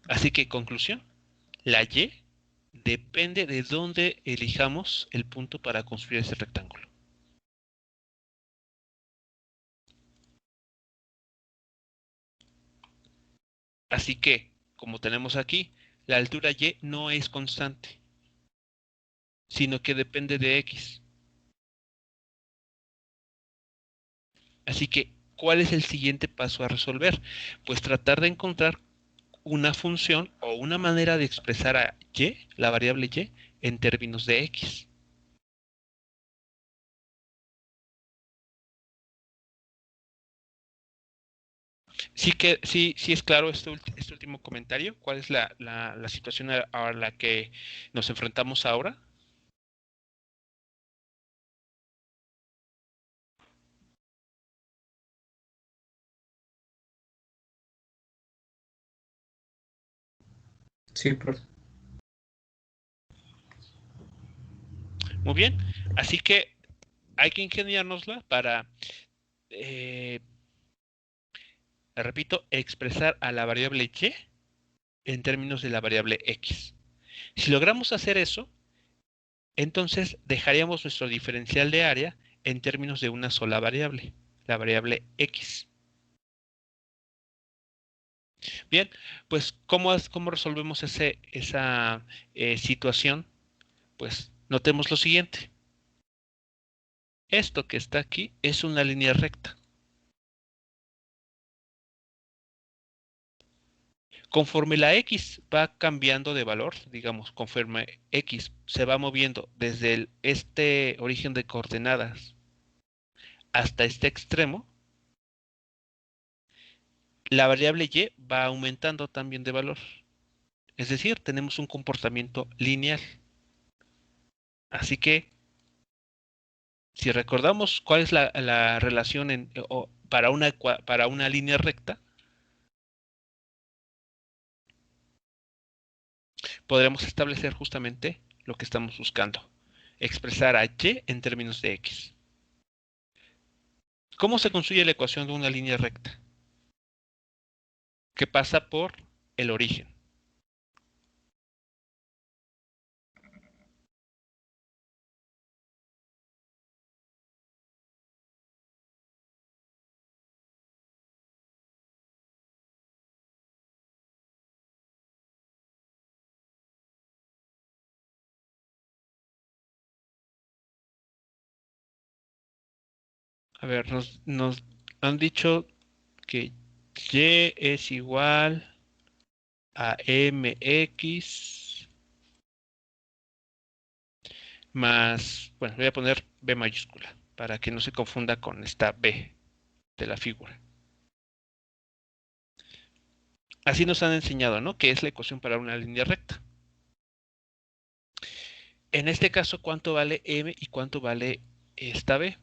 Así que, conclusión, la y depende de dónde elijamos el punto para construir ese rectángulo. Así que, como tenemos aquí, la altura y no es constante, sino que depende de x. Así que, ¿cuál es el siguiente paso a resolver? Pues tratar de encontrar una función o una manera de expresar a y, la variable y, en términos de x. Sí es claro este último comentario. ¿Cuál es la situación a la que nos enfrentamos ahora? Sí, profe. Muy bien. Así que hay que ingeniárnosla para, eh, repito, expresar a la variable y en términos de la variable x. Si logramos hacer eso, entonces dejaríamos nuestro diferencial de área en términos de una sola variable, la variable x. Bien, pues ¿cómo resolvemos esa situación? Pues notemos lo siguiente. Esto que está aquí es una línea recta. Conforme la x va cambiando de valor, digamos, conforme x se va moviendo desde este origen de coordenadas hasta este extremo, la variable y va aumentando también de valor. Es decir, tenemos un comportamiento lineal. Así que, si recordamos cuál es la relación para una línea recta, podremos establecer justamente lo que estamos buscando, expresar a y en términos de x. ¿Cómo se construye la ecuación de una línea recta? Que pasa por el origen. A ver, nos han dicho que y es igual a mx más, bueno, voy a poner b mayúscula para que no se confunda con esta b de la figura. Así nos han enseñado, ¿no? Que es la ecuación para una línea recta. En este caso, ¿cuánto vale m y cuánto vale esta b?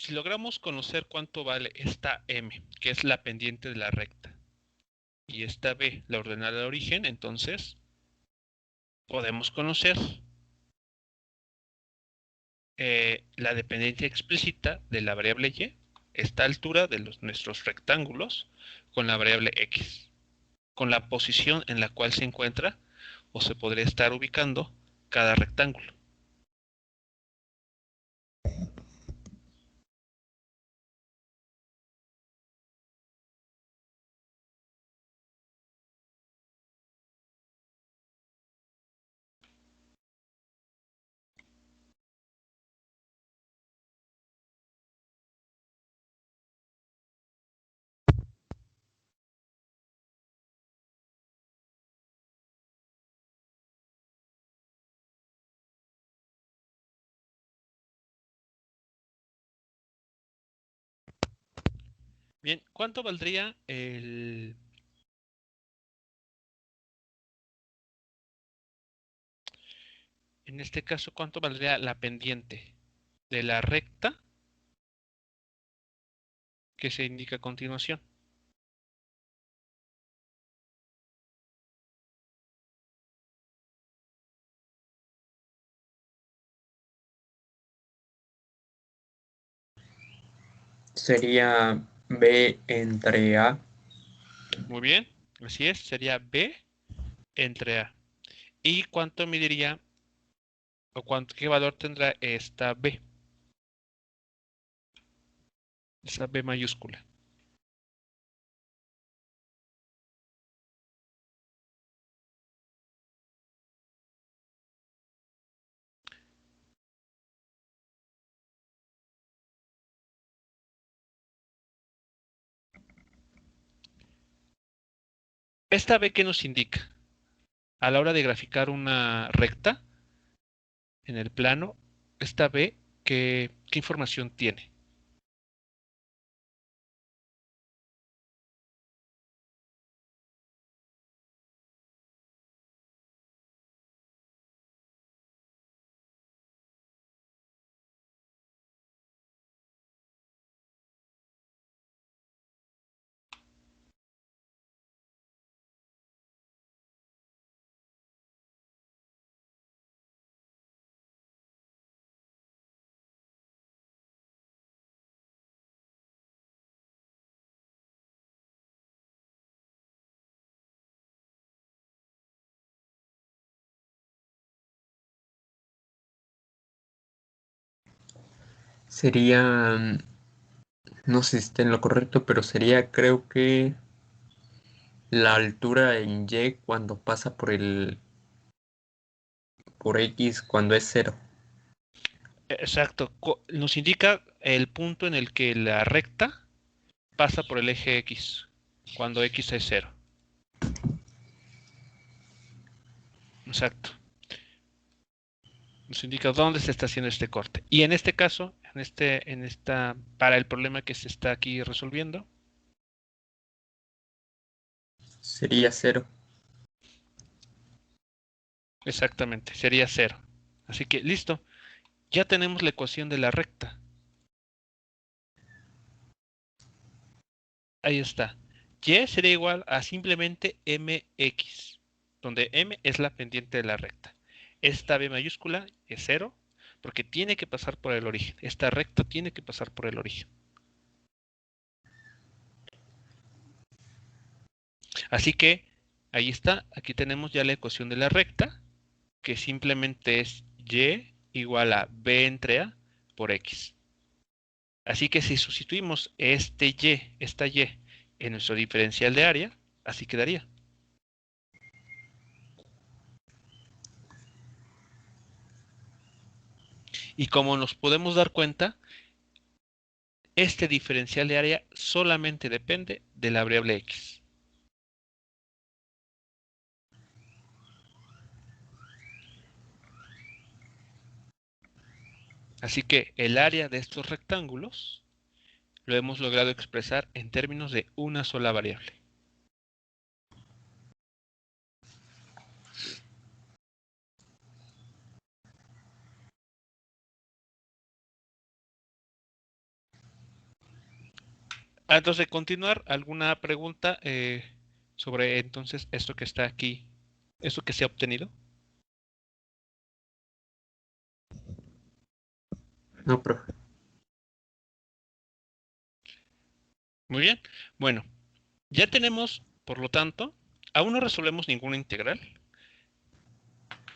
Si logramos conocer cuánto vale esta M, que es la pendiente de la recta, y esta B, la ordenada de origen, entonces podemos conocer la dependencia explícita de la variable y, esta altura de nuestros rectángulos, con la variable x, con la posición en la cual se encuentra o se podría estar ubicando cada rectángulo. Bien, ¿cuánto valdría en este caso, cuánto valdría la pendiente de la recta que se indica a continuación? Sería B entre A. Muy bien, así es, sería B entre A. ¿Y cuánto mediría o qué valor tendrá esta B? Esa B mayúscula. ¿Esta B qué nos indica? A la hora de graficar una recta en el plano, esta B, ¿qué información tiene? Sería, no sé si está en lo correcto, pero sería creo que la altura en Y cuando pasa por X cuando es cero. Exacto, nos indica el punto en el que la recta pasa por el eje X, cuando X es cero. Exacto. Nos indica dónde se está haciendo este corte. Y en este caso, para el problema que se está aquí resolviendo, Sería cero. exactamente, sería cero. Así que listo, ya tenemos la ecuación de la recta. Ahí está. Y sería igual a simplemente mx, donde m es la pendiente de la recta. Esta b mayúscula es cero, porque tiene que pasar por el origen. Esta recta tiene que pasar por el origen. Así que ahí está. Aquí tenemos ya la ecuación de la recta, que simplemente es y igual a b entre a por x. Así que si sustituimos esta y en nuestro diferencial de área, así quedaría. Y como nos podemos dar cuenta, este diferencial de área solamente depende de la variable x. Así que el área de estos rectángulos lo hemos logrado expresar en términos de una sola variable. Antes de continuar, ¿alguna pregunta sobre entonces esto que está aquí, esto que se ha obtenido? No, profe. Muy bien. Bueno, ya tenemos, por lo tanto, aún no resolvemos ninguna integral,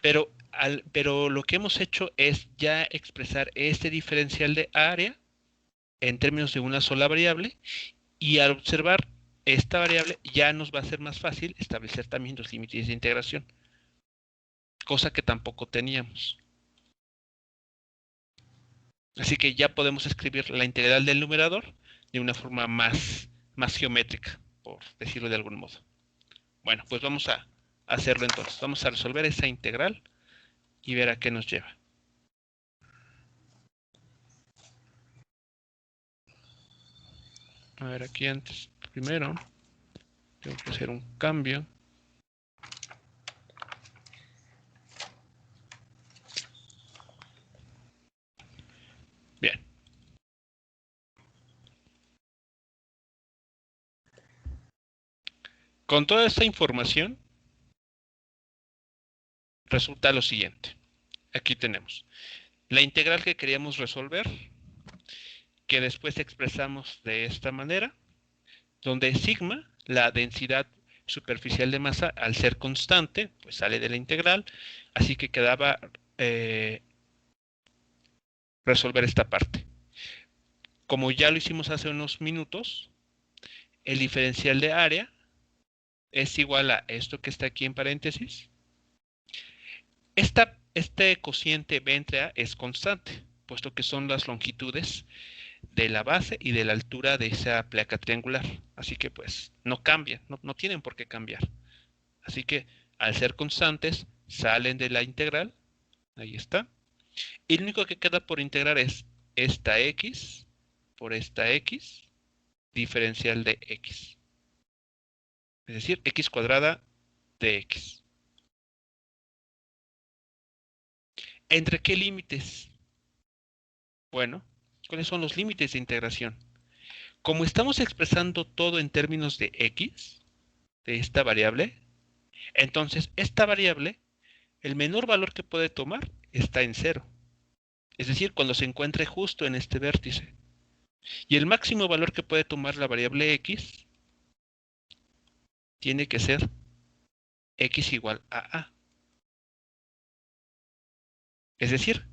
pero lo que hemos hecho es ya expresar este diferencial de área en términos de una sola variable, y al observar esta variable ya nos va a ser más fácil establecer también los límites de integración, cosa que tampoco teníamos. Así que ya podemos escribir la integral del numerador de una forma más geométrica, por decirlo de algún modo. Bueno, pues vamos a hacerlo entonces. Vamos a resolver esa integral y ver a qué nos lleva. A ver, aquí antes, primero, tengo que hacer un cambio. Bien. Con toda esta información, resulta lo siguiente. Aquí tenemos la integral que queríamos resolver, que después expresamos de esta manera, donde sigma, la densidad superficial de masa, al ser constante, pues sale de la integral, así que quedaba resolver esta parte. Como ya lo hicimos hace unos minutos, el diferencial de área es igual a esto que está aquí en paréntesis. Este cociente B entre A es constante, puesto que son las longitudes de la base y de la altura de esa placa triangular. Así que pues no cambian, no tienen por qué cambiar. Así que al ser constantes, salen de la integral. Ahí está. Y lo único que queda por integrar es esta x por esta x, diferencial de x. Es decir, x cuadrada de x. ¿Entre qué límites? Bueno, ¿cuáles son los límites de integración? Como estamos expresando todo en términos de x, de esta variable, entonces esta variable, el menor valor que puede tomar está en 0. Es decir, cuando se encuentre justo en este vértice. Y el máximo valor que puede tomar la variable x tiene que ser x igual a a. Es decir,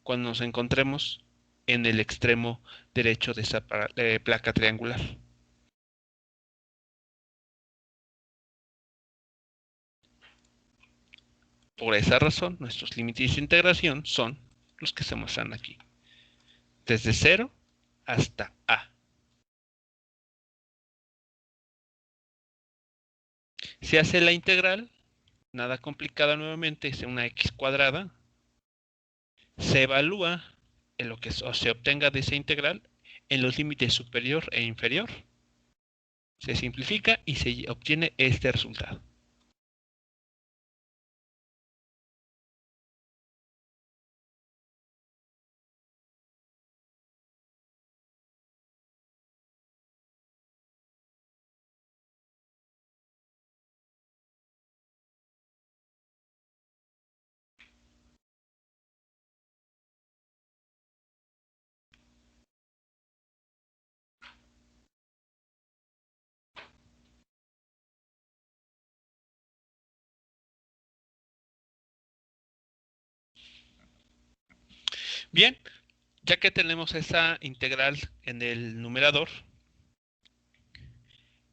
cuando nos encontremos en el extremo derecho de esa placa triangular. Por esa razón, nuestros límites de integración son los que se muestran aquí. Desde 0 hasta a. Se hace la integral, nada complicada nuevamente, es una x cuadrada. Se evalúa en lo que se obtenga de esa integral en los límites superior e inferior. Se simplifica y se obtiene este resultado. Bien, ya que tenemos esa integral en el numerador,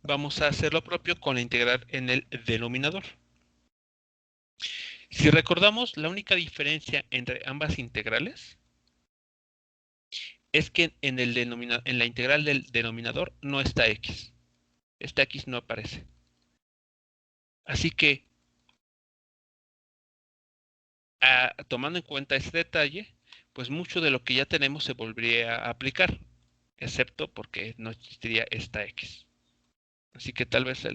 vamos a hacer lo propio con la integral en el denominador. Si recordamos, la única diferencia entre ambas integrales es que en la integral del denominador no está x. Esta x no aparece. Así que, tomando en cuenta este detalle, pues mucho de lo que ya tenemos se volvería a aplicar, excepto porque no existiría esta x. Así que tal vez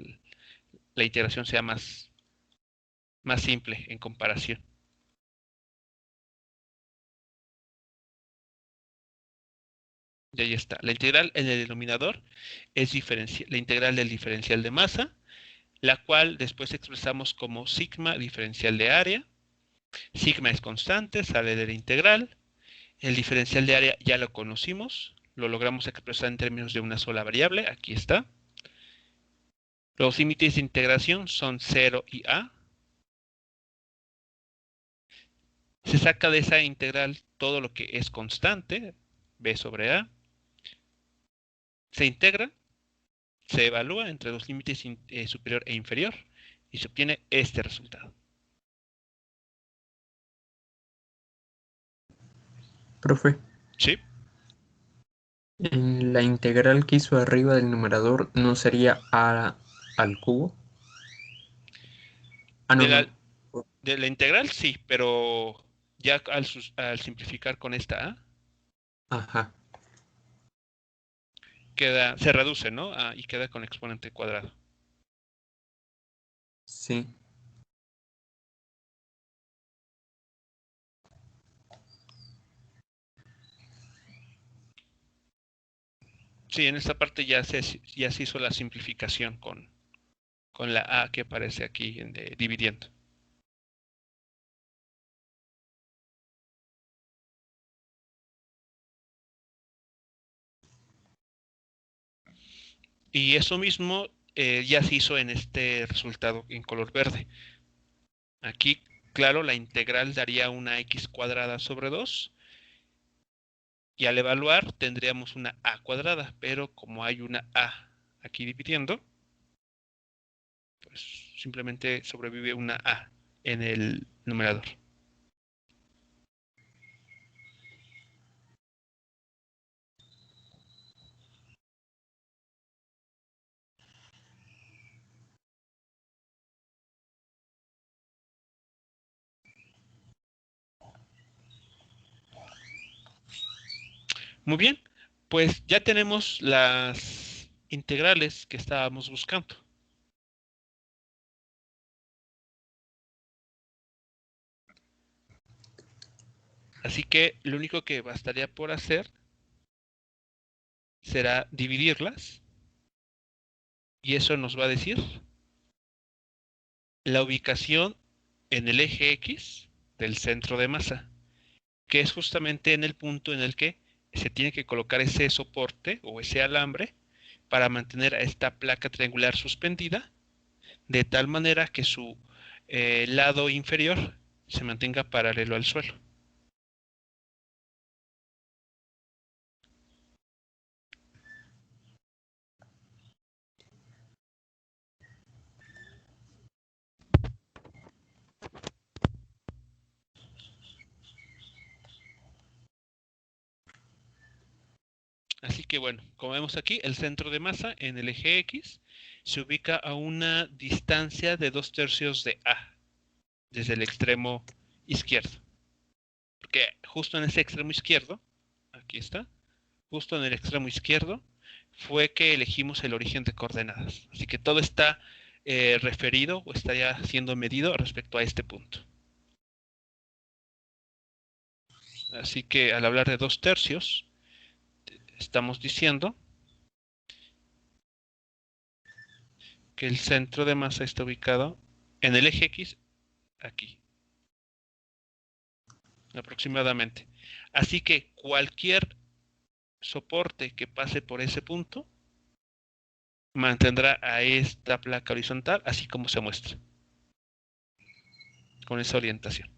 la integración sea más simple en comparación. Y ahí está. La integral en el denominador es la integral del diferencial de masa, la cual después expresamos como sigma diferencial de área. Sigma es constante, sale de la integral. El diferencial de área ya lo conocimos, lo logramos expresar en términos de una sola variable, aquí está. Los límites de integración son 0 y a. Se saca de esa integral todo lo que es constante, b sobre a. Se integra, se evalúa entre los límites superior e inferior y se obtiene este resultado. Profe, ¿Sí? en la integral que hizo arriba del numerador no sería a al cubo. Ah, no, De no. la, de la integral sí, pero ya al simplificar con esta a, Ajá, se reduce, ¿no? Y queda con exponente cuadrado. sí. Sí, en esta parte ya se hizo la simplificación con la a que aparece aquí dividiendo. Y eso mismo ya se hizo en este resultado en color verde. Aquí, claro, la integral daría una x cuadrada sobre 2 y al evaluar tendríamos una a cuadrada, pero como hay una a aquí dividiendo, pues simplemente sobrevive una a en el numerador. Muy bien, pues ya tenemos las integrales que estábamos buscando. Así que lo único que bastaría por hacer será dividirlas y eso nos va a decir la ubicación en el eje X del centro de masa, que es justamente en el punto en el que se tiene que colocar ese soporte o ese alambre para mantener a esta placa triangular suspendida de tal manera que su lado inferior se mantenga paralelo al suelo. Así que bueno, como vemos aquí, el centro de masa en el eje X se ubica a una distancia de 2/3 de A desde el extremo izquierdo. Porque justo en ese extremo izquierdo, aquí está, justo en el extremo izquierdo, fue que elegimos el origen de coordenadas. Así que todo está referido o está ya siendo medido respecto a este punto. Así que al hablar de 2/3, estamos diciendo que el centro de masa está ubicado en el eje X, aquí, aproximadamente. Así que cualquier soporte que pase por ese punto mantendrá a esta placa horizontal así como se muestra, con esa orientación.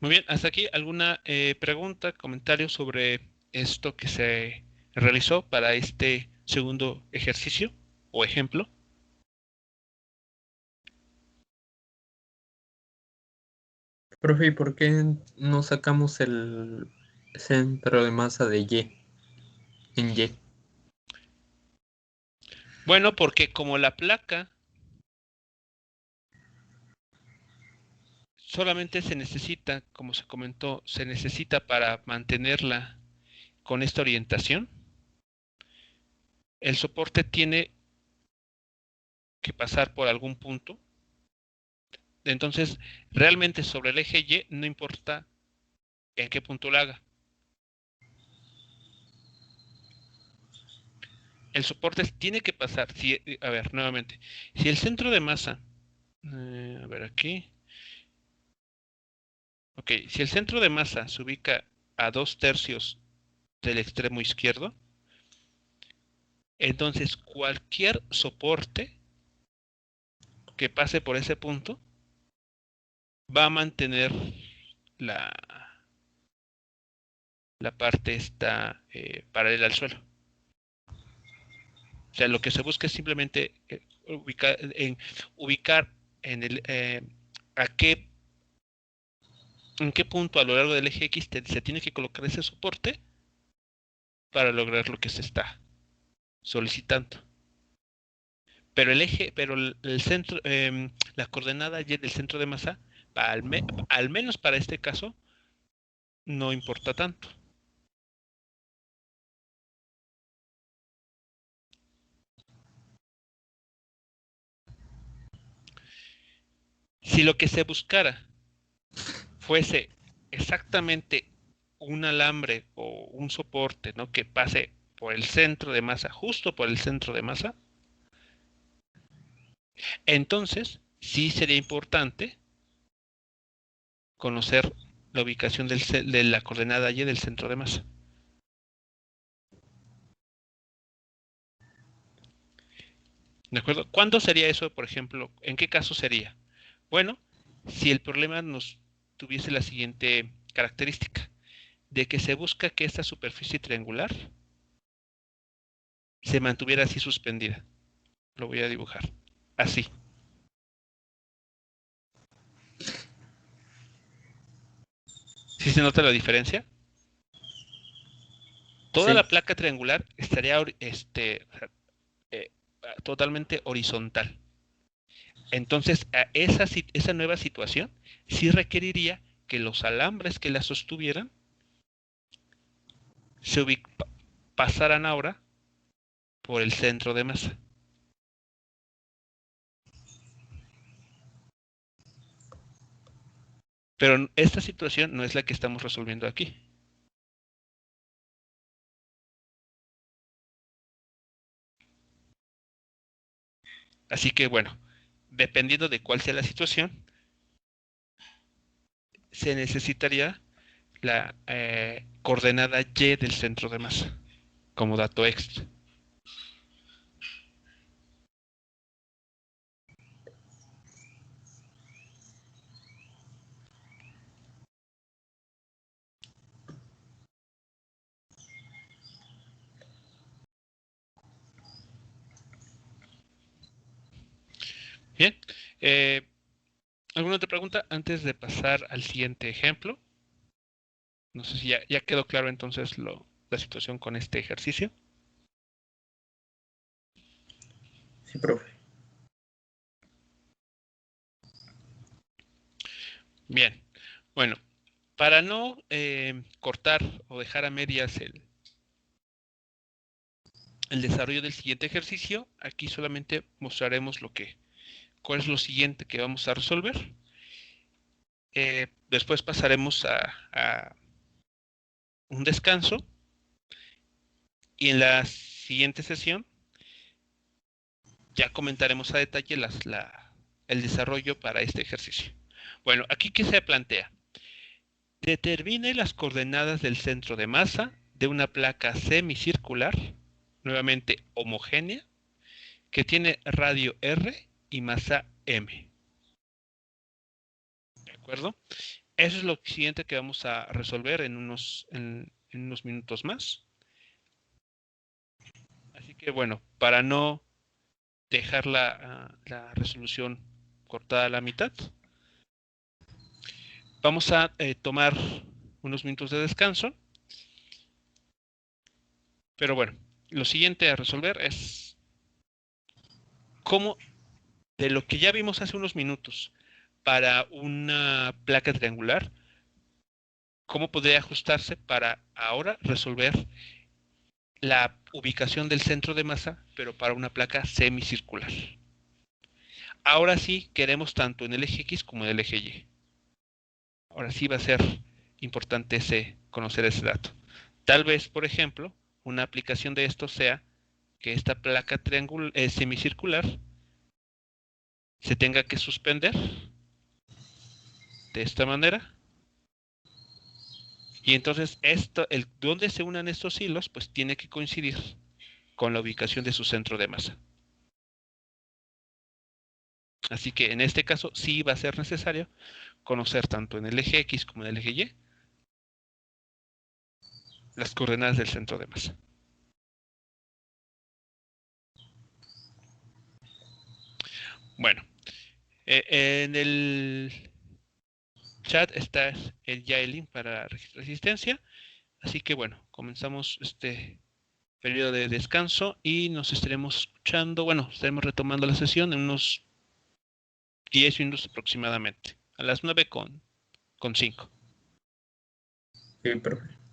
Muy bien, hasta aquí alguna pregunta, comentario sobre esto que se realizó para este segundo ejercicio o ejemplo. Profe, ¿y por qué no sacamos el centro de masa de Y en Y? Bueno, porque como la placa solamente se necesita, como se comentó, se necesita para mantenerla con esta orientación. El soporte tiene que pasar por algún punto. Entonces, realmente sobre el eje Y no importa en qué punto lo haga. El soporte tiene que pasar, a ver, nuevamente, si el centro de masa, a ver aquí, ok, si el centro de masa se ubica a 2/3 del extremo izquierdo, entonces cualquier soporte que pase por ese punto va a mantener la, la parte esta paralela al suelo. O sea, lo que se busca es simplemente ubicar en en qué punto a lo largo del eje X se tiene que colocar ese soporte para lograr lo que se está solicitando. Pero el centro, la coordenada Y del centro de masa, al menos para este caso, no importa tanto. Si lo que se buscara fuese exactamente un alambre o un soporte, ¿no?, que pase por el centro de masa, justo por el centro de masa, entonces sí sería importante conocer la ubicación de la coordenada Y del centro de masa. ¿De acuerdo? ¿Cuándo sería eso, por ejemplo? ¿En qué caso sería? Bueno, si el problema nos tuviese la siguiente característica, de que se busca que esta superficie triangular se mantuviera así suspendida. Lo voy a dibujar. Así. ¿Sí se nota la diferencia? Toda Sí, la placa triangular estaría eh, totalmente horizontal. Entonces, esa nueva situación sí requeriría que los alambres que la sostuvieran se pasaran ahora por el centro de masa. Pero esta situación no es la que estamos resolviendo aquí. Así que bueno, dependiendo de cuál sea la situación, se necesitaría la coordenada Y del centro de masa como dato extra. Bien, eh, ¿alguna otra pregunta antes de pasar al siguiente ejemplo? No sé si ya quedó claro entonces la situación con este ejercicio. sí, profe. Bien, bueno, para no cortar o dejar a medias el desarrollo del siguiente ejercicio, aquí solamente mostraremos cuál es lo siguiente que vamos a resolver. Después pasaremos a un descanso y en la siguiente sesión ya comentaremos a detalle el desarrollo para este ejercicio. Bueno, aquí ¿qué se plantea? Determine las coordenadas del centro de masa de una placa semicircular, nuevamente homogénea, que tiene radio R y masa M. ¿De acuerdo? Eso es lo siguiente que vamos a resolver en unos minutos más. Así que bueno, para no dejar la resolución cortada a la mitad, vamos a tomar unos minutos de descanso. Pero bueno, lo siguiente a resolver es cómo, de lo que ya vimos hace unos minutos, para una placa triangular, ¿cómo podría ajustarse para ahora resolver la ubicación del centro de masa, pero para una placa semicircular? Ahora sí queremos tanto en el eje X como en el eje Y. Ahora sí va a ser importante conocer ese dato. Tal vez, por ejemplo, una aplicación de esto sea que esta placa semicircular se tenga que suspender de esta manera. Y entonces donde se unan estos hilos, pues tiene que coincidir con la ubicación de su centro de masa. Así que en este caso sí va a ser necesario conocer tanto en el eje X como en el eje Y las coordenadas del centro de masa. Bueno, en el chat está ya el link para registrar asistencia. Así que bueno, comenzamos este periodo de descanso y nos estaremos escuchando, bueno, estaremos retomando la sesión en unos 10 minutos aproximadamente, a las 9:05. Sí, profe.